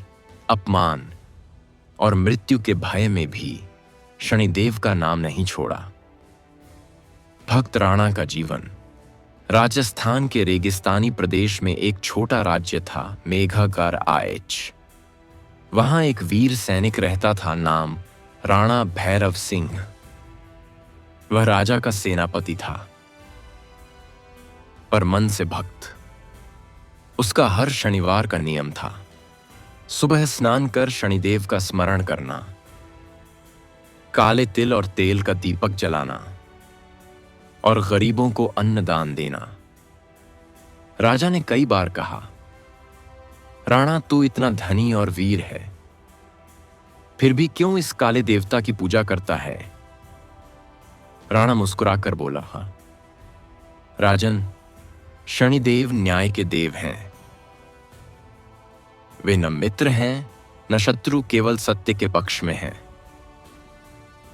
अपमान और मृत्यु के भय में भी शनिदेव का नाम नहीं छोड़ा। भक्त राणा का जीवन। राजस्थान के रेगिस्तानी प्रदेश में एक छोटा राज्य था, मेघागर आएच। वहां एक वीर सैनिक रहता था, नाम राणा भैरव सिंह। वह राजा का सेनापति था, पर मन से भक्त। उसका हर शनिवार का नियम था सुबह स्नान कर शनिदेव का स्मरण करना, काले तिल और तेल का दीपक जलाना और गरीबों को अन्न दान देना। राजा ने कई बार कहा, राणा तू इतना धनी और वीर है, फिर भी क्यों इस काले देवता की पूजा करता है? राणा मुस्कुराकर बोला, हाँ राजन, शनिदेव न्याय के देव हैं। वे न मित्र हैं न शत्रु, केवल सत्य के पक्ष में हैं।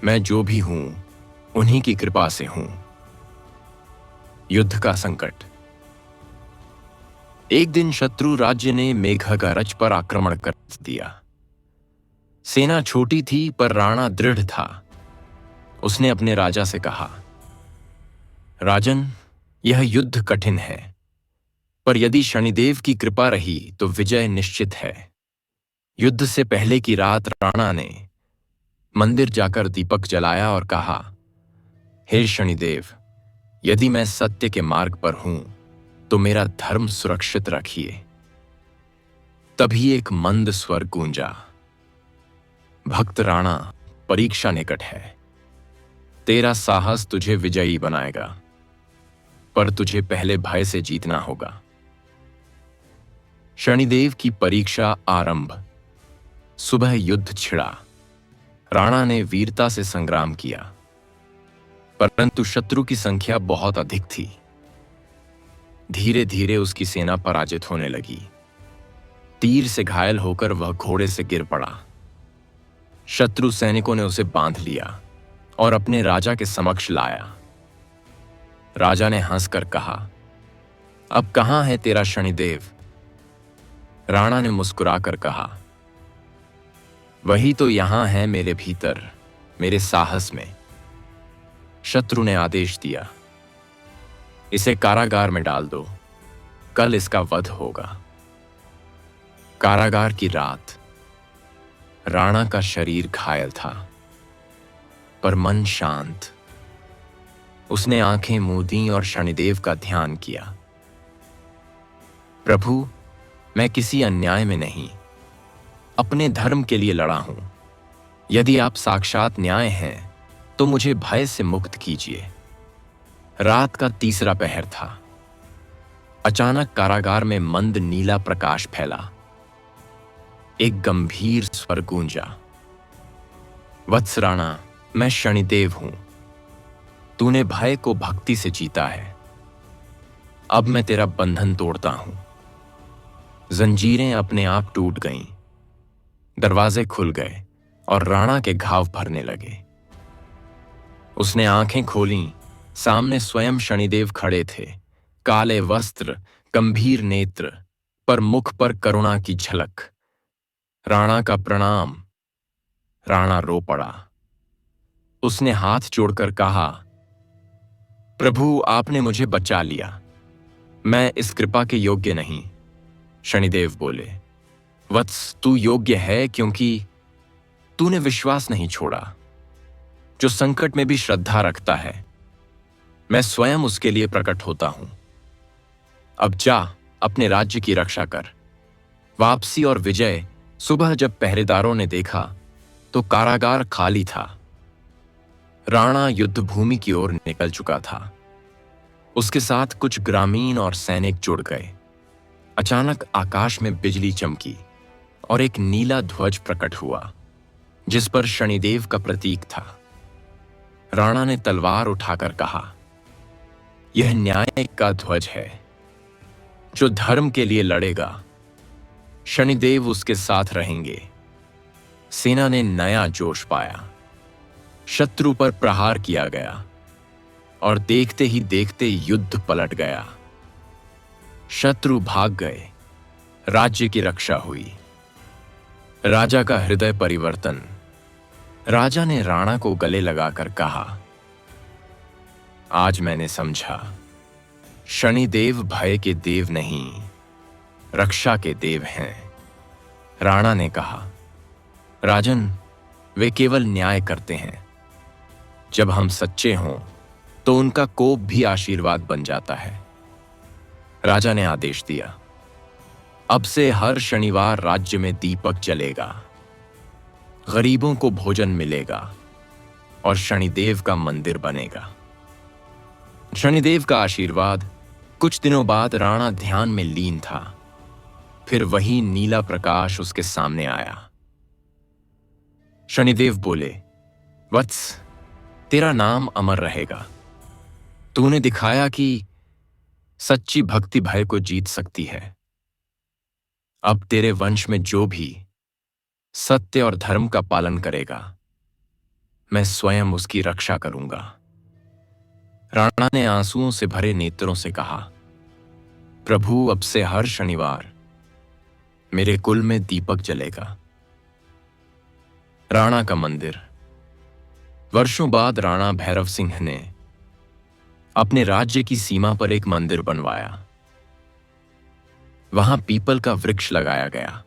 मैं जो भी हूं उन्हीं की कृपा से हूं। युद्ध का संकट। एक दिन शत्रु राज्य ने मेघागरज पर आक्रमण कर दिया। सेना छोटी थी पर राणा दृढ़ था। उसने अपने राजा से कहा, राजन, यह युद्ध कठिन है, पर यदि शनिदेव की कृपा रही तो विजय निश्चित है। युद्ध से पहले की रात राणा ने मंदिर जाकर दीपक जलाया और कहा, हे शनिदेव, यदि मैं सत्य के मार्ग पर हूं तो मेरा धर्म सुरक्षित रखिए। तभी एक मंद स्वर गूंजा, भक्त राणा, परीक्षा निकट है। तेरा साहस तुझे विजयी बनाएगा, पर तुझे पहले भय से जीतना होगा। शनिदेव की परीक्षा आरंभ। सुबह युद्ध छिड़ा। राणा ने वीरता से संग्राम किया, परंतु शत्रु की संख्या बहुत अधिक थी। धीरे धीरे उसकी सेना पराजित होने लगी। तीर से घायल होकर वह घोड़े से गिर पड़ा। शत्रु सैनिकों ने उसे बांध लिया और अपने राजा के समक्ष लाया। राजा ने हंसकर कहा, अब कहां है तेरा शनिदेव? राणा ने मुस्कुराकर कहा, वही तो यहां है, मेरे भीतर, मेरे साहस में। शत्रु ने आदेश दिया, इसे कारागार में डाल दो, कल इसका वध होगा। कारागार की रात। राणा का शरीर घायल था, पर मन शांत। उसने आंखें मूंदी और शनिदेव का ध्यान किया। प्रभु, मैं किसी अन्याय में नहीं, अपने धर्म के लिए लड़ा हूं। यदि आप साक्षात न्याय हैं तो मुझे भय से मुक्त कीजिए। रात का तीसरा पहर था। अचानक कारागार में मंद नीला प्रकाश फैला। एक गंभीर स्वर गूंजा, वत्स राणा, मैं शनिदेव हूं। तूने भय को भक्ति से जीता है। अब मैं तेरा बंधन तोड़ता हूं। जंजीरें अपने आप टूट गईं। दरवाजे खुल गए और राणा के घाव भरने लगे। उसने आंखें खोलीं। सामने स्वयं शनिदेव खड़े थे, काले वस्त्र, गंभीर नेत्र, पर मुख पर करुणा की झलक। राणा का प्रणाम। राणा रो पड़ा। उसने हाथ जोड़कर कहा, प्रभु, आपने मुझे बचा लिया, मैं इस कृपा के योग्य नहीं। शनिदेव बोले, वत्स, तू योग्य है क्योंकि तूने विश्वास नहीं छोड़ा। जो संकट में भी श्रद्धा रखता है, मैं स्वयं उसके लिए प्रकट होता हूं। अब जा, अपने राज्य की रक्षा कर। वापसी और विजय। सुबह जब पहरेदारों ने देखा तो कारागार खाली था। राणा युद्ध भूमि की ओर निकल चुका था। उसके साथ कुछ ग्रामीण और सैनिक जुड़ गए। अचानक आकाश में बिजली चमकी और एक नीला ध्वज प्रकट हुआ, जिस पर शनिदेव का प्रतीक था। राणा ने तलवार उठाकर कहा, यह न्याय का ध्वज है। जो धर्म के लिए लड़ेगा, शनिदेव उसके साथ रहेंगे। सेना ने नया जोश पाया। शत्रु पर प्रहार किया गया और देखते ही देखते युद्ध पलट गया। शत्रु भाग गए, राज्य की रक्षा हुई। राजा का हृदय परिवर्तन। राजा ने राणा को गले लगाकर कहा, आज मैंने समझा, शनिदेव भय के देव नहीं, रक्षा के देव हैं। राणा ने कहा, राजन, वे केवल न्याय करते हैं। जब हम सच्चे हों तो उनका कोप भी आशीर्वाद बन जाता है। राजा ने आदेश दिया, अब से हर शनिवार राज्य में दीपक जलेगा, गरीबों को भोजन मिलेगा और शनिदेव का मंदिर बनेगा। शनिदेव का आशीर्वाद। कुछ दिनों बाद राणा ध्यान में लीन था। फिर वही नीला प्रकाश उसके सामने आया। शनिदेव बोले, वत्स, तेरा नाम अमर रहेगा। तूने दिखाया कि सच्ची भक्ति भय को जीत सकती है। अब तेरे वंश में जो भी सत्य और धर्म का पालन करेगा, मैं स्वयं उसकी रक्षा करूंगा। राणा ने आंसुओं से भरे नेत्रों से कहा, प्रभु, अब से हर शनिवार मेरे कुल में दीपक जलेगा। राणा का मंदिर। वर्षों बाद राणा भैरव सिंह ने अपने राज्य की सीमा पर एक मंदिर बनवाया। वहां पीपल का वृक्ष लगाया गया।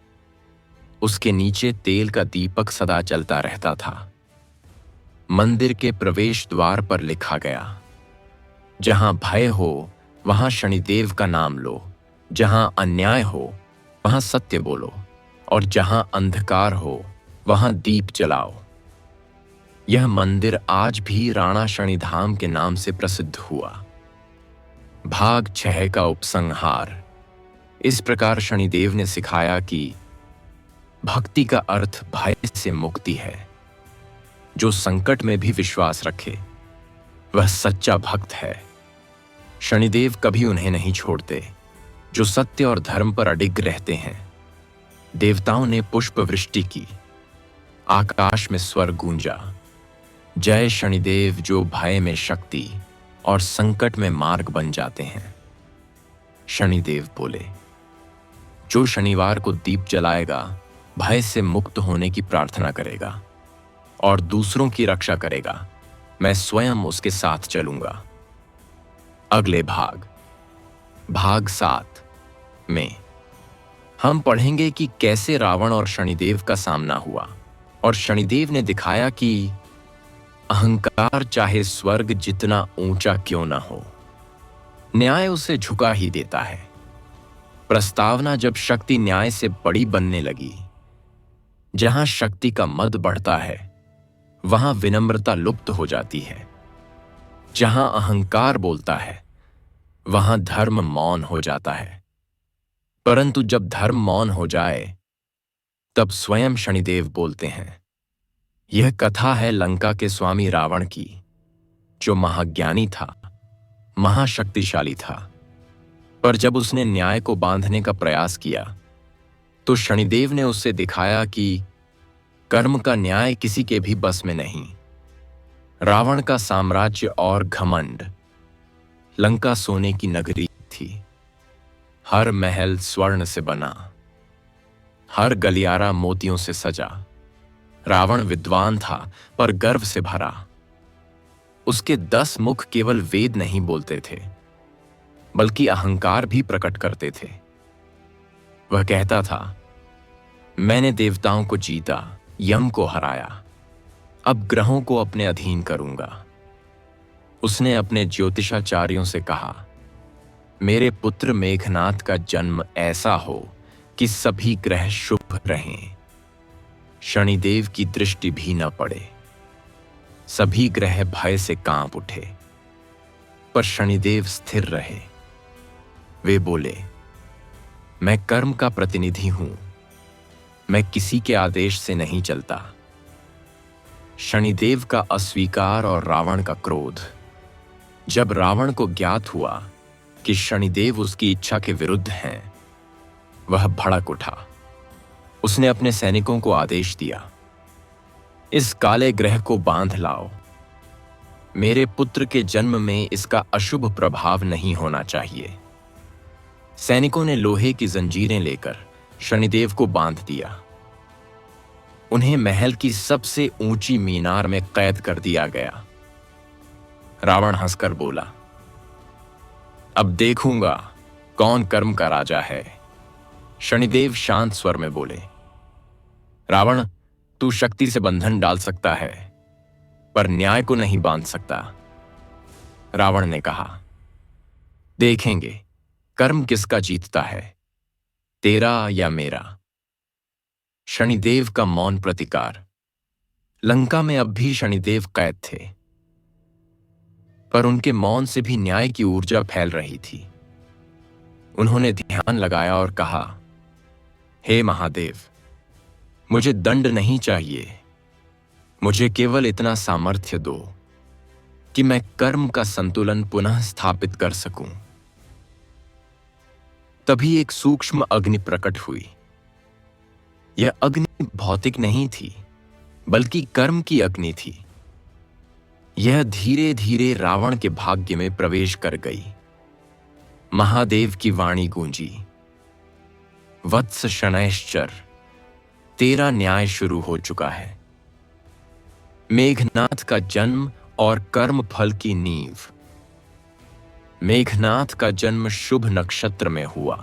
उसके नीचे तेल का दीपक सदा जलता रहता था। मंदिर के प्रवेश द्वार पर लिखा गया, जहां भय हो वहां शनिदेव का नाम लो, जहां अन्याय हो वहां सत्य बोलो और जहां अंधकार हो वहां दीप जलाओ। यह मंदिर आज भी राणा शनिधाम के नाम से प्रसिद्ध हुआ। भाग 6 का उपसंहार। इस प्रकार शनिदेव ने सिखाया कि भक्ति का अर्थ भय से मुक्ति है। जो संकट में भी विश्वास रखे वह सच्चा भक्त है। शनिदेव कभी उन्हें नहीं छोड़ते जो सत्य और धर्म पर अडिग रहते हैं। देवताओं ने पुष्प वृष्टि की। आकाश में स्वर गूंजा, जय शनिदेव, जो भय में शक्ति और संकट में मार्ग बन जाते हैं। शनिदेव बोले, जो शनिवार को दीप जलाएगा भय से मुक्त होने की प्रार्थना करेगा और दूसरों की रक्षा करेगा, मैं स्वयं उसके साथ चलूंगा। अगले भाग 7 में हम पढ़ेंगे कि कैसे रावण और शनिदेव का सामना हुआ और शनिदेव ने दिखाया कि अहंकार चाहे स्वर्ग जितना ऊंचा क्यों ना हो, न्याय उसे झुका ही देता है। प्रस्तावना। जब शक्ति न्याय से बड़ी बनने लगी, जहां शक्ति का मद बढ़ता है वहां विनम्रता लुप्त हो जाती है। जहां अहंकार बोलता है वहां धर्म मौन हो जाता है। परंतु जब धर्म मौन हो जाए तब स्वयं शनिदेव बोलते हैं। यह कथा है लंका के स्वामी रावण की, जो महाज्ञानी था, महाशक्तिशाली था, पर जब उसने न्याय को बांधने का प्रयास किया तो शनिदेव ने उसे दिखाया कि कर्म का न्याय किसी के भी बस में नहीं। रावण का साम्राज्य और घमंड। लंका सोने की नगरी थी। हर महल स्वर्ण से बना, हर गलियारा मोतियों से सजा। रावण विद्वान था पर गर्व से भरा। उसके 10 मुख केवल वेद नहीं बोलते थे बल्कि अहंकार भी प्रकट करते थे। वह कहता था, मैंने देवताओं को जीता, यम को हराया, अब ग्रहों को अपने अधीन करूंगा। उसने अपने ज्योतिषाचार्यों से कहा, मेरे पुत्र मेघनाथ का जन्म ऐसा हो कि सभी ग्रह शुभ रहें, शनिदेव की दृष्टि भी न पड़े, सभी ग्रह भय से कांप उठे, पर शनिदेव स्थिर रहे। वे बोले, मैं कर्म का प्रतिनिधि हूं, मैं किसी के आदेश से नहीं चलता। शनिदेव का अस्वीकार और रावण का क्रोध। जब रावण को ज्ञात हुआ कि शनिदेव उसकी इच्छा के विरुद्ध हैं, वह भड़क उठा। उसने अपने सैनिकों को आदेश दिया, इस काले ग्रह को बांध लाओ। मेरे पुत्र के जन्म में इसका अशुभ प्रभाव नहीं होना चाहिए। सैनिकों ने लोहे की जंजीरें लेकर शनिदेव को बांध दिया। उन्हें महल की सबसे ऊंची मीनार में कैद कर दिया गया। रावण हंसकर बोला, अब देखूंगा कौन कर्म का राजा है। शनिदेव शांत स्वर में बोले, रावण, तू शक्ति से बंधन डाल सकता है, पर न्याय को नहीं बांध सकता। रावण ने कहा, देखेंगे कर्म किसका जीतता है, तेरा या मेरा। शनिदेव का मौन प्रतिकार। लंका में अब भी शनिदेव कैद थे, पर उनके मौन से भी न्याय की ऊर्जा फैल रही थी। उन्होंने ध्यान लगाया और कहा, हे महादेव, मुझे दंड नहीं चाहिए। मुझे केवल इतना सामर्थ्य दो कि मैं कर्म का संतुलन पुनः स्थापित कर सकूं। तभी एक सूक्ष्म अग्नि प्रकट हुई। यह अग्नि भौतिक नहीं थी, बल्कि कर्म की अग्नि थी। यह धीरे धीरे रावण के भाग्य में प्रवेश कर गई। महादेव की वाणी गूंजी, वत्स शनैश्चर, तेरा न्याय शुरू हो चुका है। मेघनाथ का जन्म और कर्म फल की नींव। मेघनाथ का जन्म शुभ नक्षत्र में हुआ,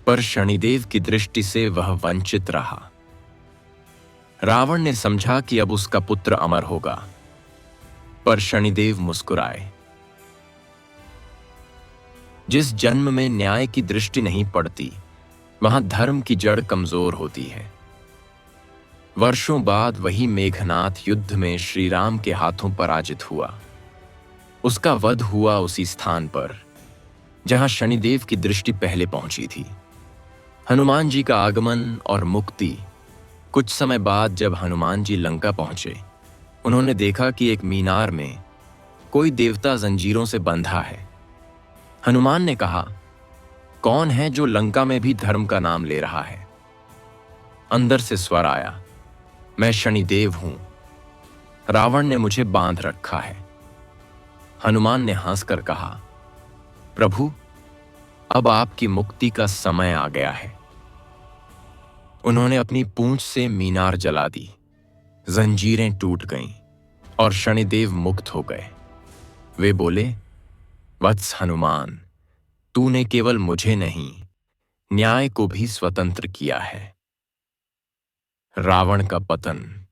पर शनिदेव की दृष्टि से वह वंचित रहा। रावण ने समझा कि अब उसका पुत्र अमर होगा, पर शनिदेव मुस्कुराए। जिस जन्म में न्याय की दृष्टि नहीं पड़ती, वहां धर्म की जड़ कमजोर होती है। वर्षों बाद वही मेघनाथ युद्ध में श्री राम के हाथों पराजित हुआ। उसका वध हुआ उसी स्थान पर जहां शनिदेव की दृष्टि पहले पहुंची थी। हनुमान जी का आगमन और मुक्ति। कुछ समय बाद जब हनुमान जी लंका पहुंचे, उन्होंने देखा कि एक मीनार में कोई देवता जंजीरों से बंधा है। हनुमान ने कहा, कौन है जो लंका में भी धर्म का नाम ले रहा है? अंदर से स्वर आया, मैं शनिदेव हूं। रावण ने मुझे बांध रखा है। हनुमान ने हंसकर कहा, प्रभु, अब आपकी मुक्ति का समय आ गया है। उन्होंने अपनी पूंछ से मीनार जला दी। जंजीरें टूट गईं और शनिदेव मुक्त हो गए। वे बोले, वत्स हनुमान, तूने केवल मुझे नहीं, न्याय को भी स्वतंत्र किया है। रावण का पतन।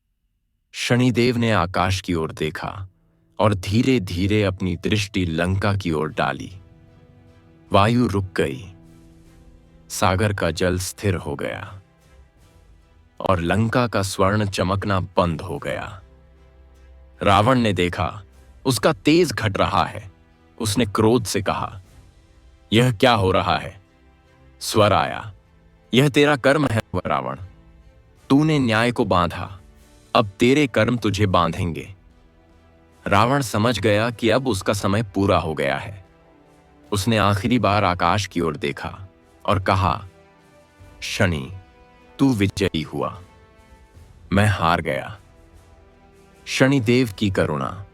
शनिदेव ने आकाश की ओर देखा और धीरे धीरे अपनी दृष्टि लंका की ओर डाली। वायु रुक गई, सागर का जल स्थिर हो गया और लंका का स्वर्ण चमकना बंद हो गया। रावण ने देखा उसका तेज घट रहा है। उसने क्रोध से कहा, यह क्या हो रहा है? स्वर आया, यह तेरा कर्म है रावण। तूने न्याय को बांधा, अब तेरे कर्म तुझे बांधेंगे। रावण समझ गया कि अब उसका समय पूरा हो गया है। उसने आखिरी बार आकाश की ओर देखा और कहा, शनि, तू विजयी हुआ, मैं हार गया। शनिदेव की करुणा।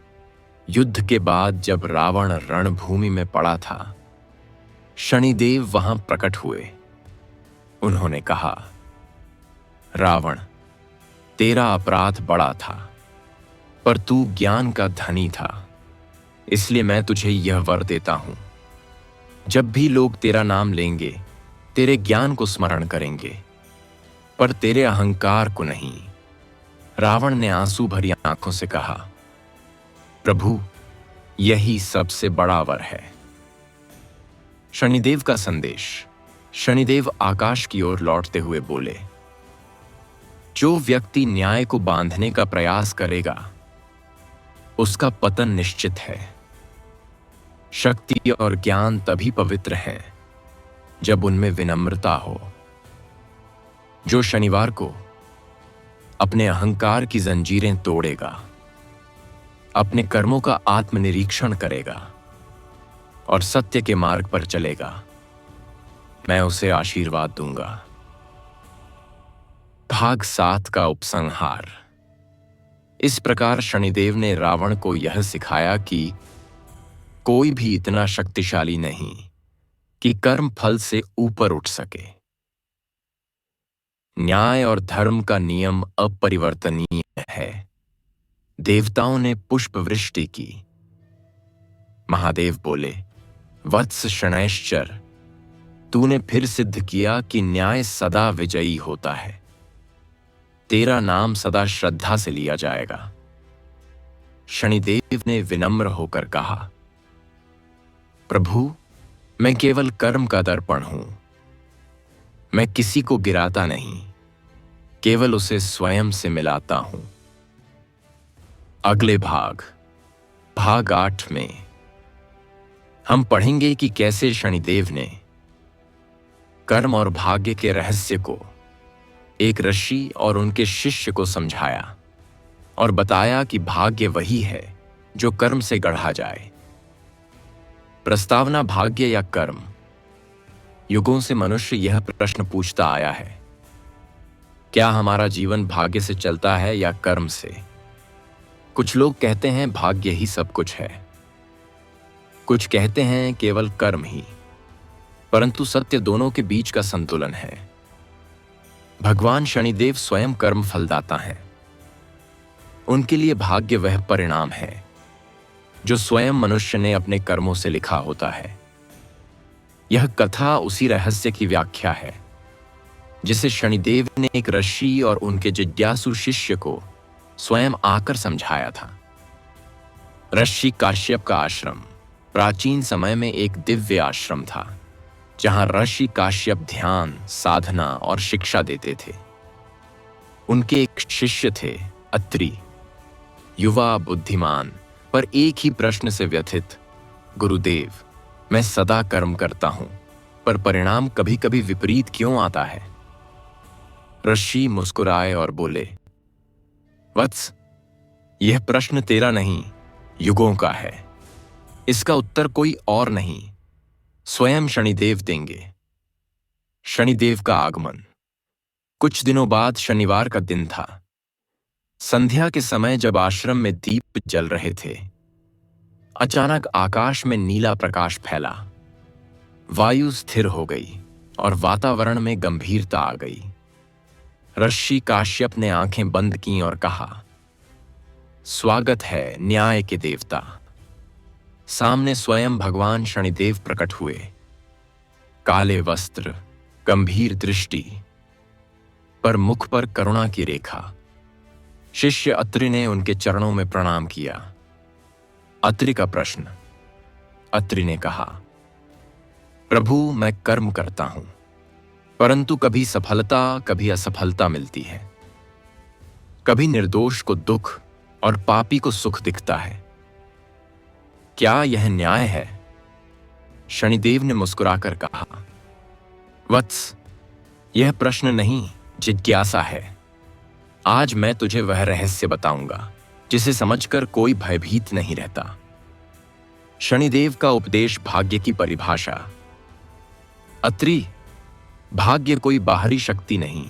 युद्ध के बाद जब रावण रणभूमि में पड़ा था, शनिदेव वहां प्रकट हुए। उन्होंने कहा, रावण, तेरा अपराध बड़ा था, पर तू ज्ञान का धनी था, इसलिए मैं तुझे यह वर देता हूं। जब भी लोग तेरा नाम लेंगे, तेरे ज्ञान को स्मरण करेंगे, पर तेरे अहंकार को नहीं। रावण ने आंसू भरी आंखों से कहा, प्रभु, यही सबसे बड़ा वर है। शनिदेव का संदेश। शनिदेव आकाश की ओर लौटते हुए बोले, जो व्यक्ति न्याय को बांधने का प्रयास करेगा, उसका पतन निश्चित है। शक्ति और ज्ञान तभी पवित्र हैं जब उनमें विनम्रता हो। जो शनिवार को अपने अहंकार की जंजीरें तोड़ेगा, अपने कर्मों का आत्मनिरीक्षण करेगा और सत्य के मार्ग पर चलेगा, मैं उसे आशीर्वाद दूंगा। भाग 7 का उपसंहार। इस प्रकार शनिदेव ने रावण को यह सिखाया कि कोई भी इतना शक्तिशाली नहीं कि कर्म फल से ऊपर उठ सके। न्याय और धर्म का नियम अपरिवर्तनीय है। देवताओं ने पुष्प वृष्टि की। महादेव बोले, वत्स शनैश्चर, तूने फिर सिद्ध किया कि न्याय सदा विजयी होता है। तेरा नाम सदा श्रद्धा से लिया जाएगा। शनिदेव ने विनम्र होकर कहा, प्रभु, मैं केवल कर्म का दर्पण हूं। मैं किसी को गिराता नहीं, केवल उसे स्वयं से मिलाता हूं। अगले भाग 8 में हम पढ़ेंगे कि कैसे शनिदेव ने कर्म और भाग्य के रहस्य को एक ऋषि और उनके शिष्य को समझाया और बताया कि भाग्य वही है जो कर्म से गढ़ा जाए। प्रस्तावना भाग्य या कर्म। युगों से मनुष्य यह प्रश्न पूछता आया है, क्या हमारा जीवन भाग्य से चलता है या कर्म से? कुछ लोग कहते हैं भाग्य ही सब कुछ है, कुछ कहते हैं केवल कर्म ही, परंतु सत्य दोनों के बीच का संतुलन है। भगवान शनिदेव स्वयं कर्म फलदाता हैं। उनके लिए भाग्य वह परिणाम है जो स्वयं मनुष्य ने अपने कर्मों से लिखा होता है। यह कथा उसी रहस्य की व्याख्या है जिसे शनिदेव ने एक ऋषि और उनके जिज्ञासु शिष्य को स्वयं आकर समझाया था। ऋषि काश्यप का आश्रम प्राचीन समय में एक दिव्य आश्रम था जहां ऋषि काश्यप ध्यान, साधना और शिक्षा देते थे। उनके एक शिष्य थे अत्रि, युवा, बुद्धिमान, पर एक ही प्रश्न से व्यथित, गुरुदेव, मैं सदा कर्म करता हूं, पर परिणाम कभी कभी विपरीत क्यों आता है? ऋषि मुस्कुराए और बोले, वत्स, यह प्रश्न तेरा नहीं, युगों का है। इसका उत्तर कोई और नहीं, स्वयं शनिदेव देंगे। शनिदेव का आगमन। कुछ दिनों बाद शनिवार का दिन था। संध्या के समय जब आश्रम में दीप जल रहे थे, अचानक आकाश में नीला प्रकाश फैला। वायु स्थिर हो गई और वातावरण में गंभीरता आ गई। ऋषि काश्यप ने आंखें बंद कीं और कहा, स्वागत है न्याय के देवता। सामने स्वयं भगवान शनिदेव प्रकट हुए। काले वस्त्र, गंभीर दृष्टि, पर मुख पर करुणा की रेखा। शिष्य अत्रि ने उनके चरणों में प्रणाम किया। अत्रि का प्रश्न। अत्रि ने कहा, प्रभु, मैं कर्म करता हूं, परंतु कभी सफलता कभी असफलता मिलती है। कभी निर्दोष को दुख और पापी को सुख दिखता है। क्या यह न्याय है? शनिदेव ने मुस्कुराकर कहा, वत्स, यह प्रश्न नहीं, जिज्ञासा है। आज मैं तुझे वह रहस्य बताऊंगा जिसे समझकर कोई भयभीत नहीं रहता। शनिदेव का उपदेश भाग्य की परिभाषा। अत्रि, भाग्य कोई बाहरी शक्ति नहीं,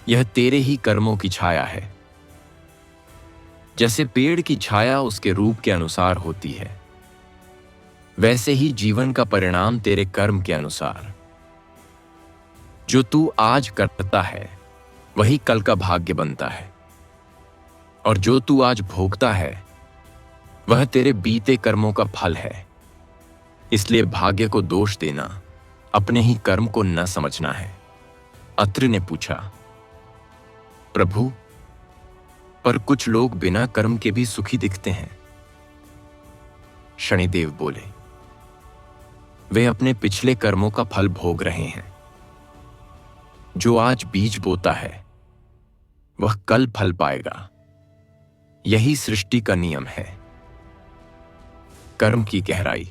यह तेरे ही कर्मों की छाया है। जैसे पेड़ की छाया उसके रूप के अनुसार होती है, वैसे ही जीवन का परिणाम तेरे कर्म के अनुसार। जो तू आज करता है वही कल का भाग्य बनता है, और जो तू आज भोगता है वह तेरे बीते कर्मों का फल है। इसलिए भाग्य को दोष देना अपने ही कर्म को न समझना है। अत्रि ने पूछा, प्रभु, पर कुछ लोग बिना कर्म के भी सुखी दिखते हैं। शनिदेव बोले, वे अपने पिछले कर्मों का फल भोग रहे हैं। जो आज बीज बोता है वह कल फल पाएगा। यही सृष्टि का नियम है। कर्म की गहराई।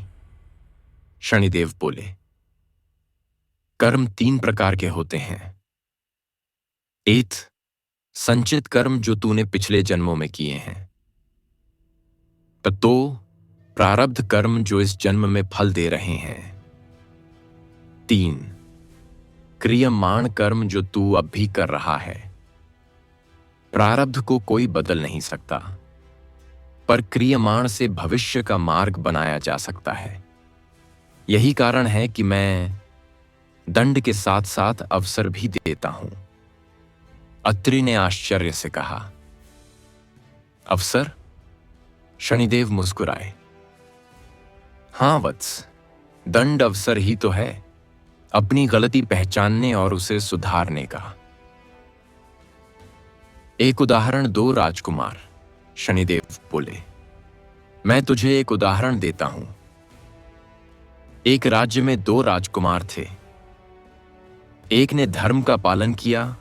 शनिदेव बोले, कर्म 3 प्रकार के होते हैं। एथ, संचित कर्म जो तूने पिछले जन्मों में किए हैं। तो प्रारब्ध कर्म जो इस जन्म में फल दे रहे हैं। 3. क्रियमाण कर्म जो तू अब भी कर रहा है। प्रारब्ध को कोई बदल नहीं सकता, पर क्रियमाण से भविष्य का मार्ग बनाया जा सकता है। यही कारण है कि मैं दंड के साथ साथ अवसर भी देता हूं। अत्रि ने आश्चर्य से कहा। अवसर? शनिदेव मुस्कुराए। हां वत्स, दंड अवसर ही तो है, अपनी गलती पहचानने और उसे सुधारने का। एक उदाहरण दो राजकुमार, शनिदेव बोले। मैं तुझे एक उदाहरण देता हूं। एक राज्य में 2 राजकुमार थे। एक ने धर्म का पालन किया,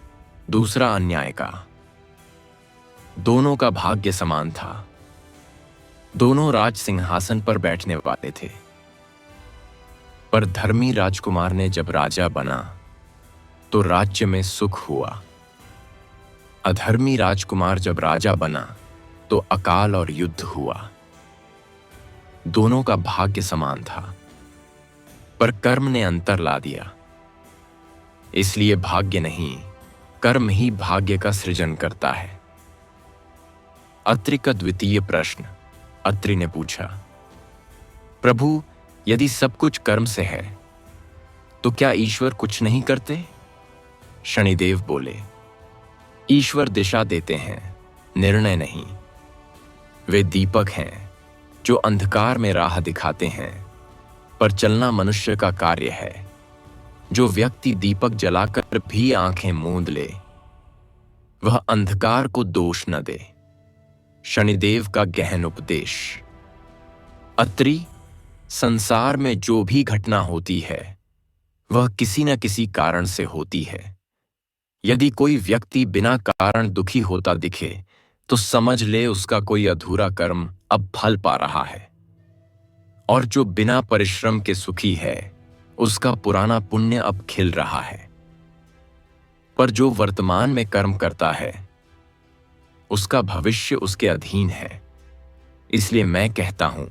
दूसरा अन्याय का। दोनों का भाग्य समान था। दोनों राज सिंहासन पर बैठने वाले थे। पर धर्मी राजकुमार ने जब राजा बना तो राज्य में सुख हुआ। अधर्मी राजकुमार जब राजा बना तो अकाल और युद्ध हुआ। दोनों का भाग्य समान था, पर कर्म ने अंतर ला दिया। इसलिए भाग्य नहीं, कर्म ही भाग्य का सृजन करता है। अत्रि का द्वितीय प्रश्न। अत्रि ने पूछा, प्रभु, यदि सब कुछ कर्म से है तो क्या ईश्वर कुछ नहीं करते? शनिदेव बोले, ईश्वर दिशा देते हैं, निर्णय नहीं। वे दीपक हैं जो अंधकार में राह दिखाते हैं, पर चलना मनुष्य का कार्य है। जो व्यक्ति दीपक जलाकर भी आंखें मूंद ले, वह अंधकार को दोष न दे। शनिदेव का गहन उपदेश। अत्रि, संसार में जो भी घटना होती है वह किसी न किसी कारण से होती है। यदि कोई व्यक्ति बिना कारण दुखी होता दिखे तो समझ ले उसका कोई अधूरा कर्म अब फल पा रहा है, और जो बिना परिश्रम के सुखी है उसका पुराना पुण्य अब खिल रहा है। पर जो वर्तमान में कर्म करता है उसका भविष्य उसके अधीन है। इसलिए मैं कहता हूं,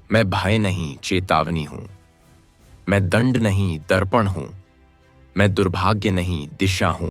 मैं भय नहीं चेतावनी हूं। मैं दंड नहीं दर्पण हूं। मैं दुर्भाग्य नहीं दिशा हूं।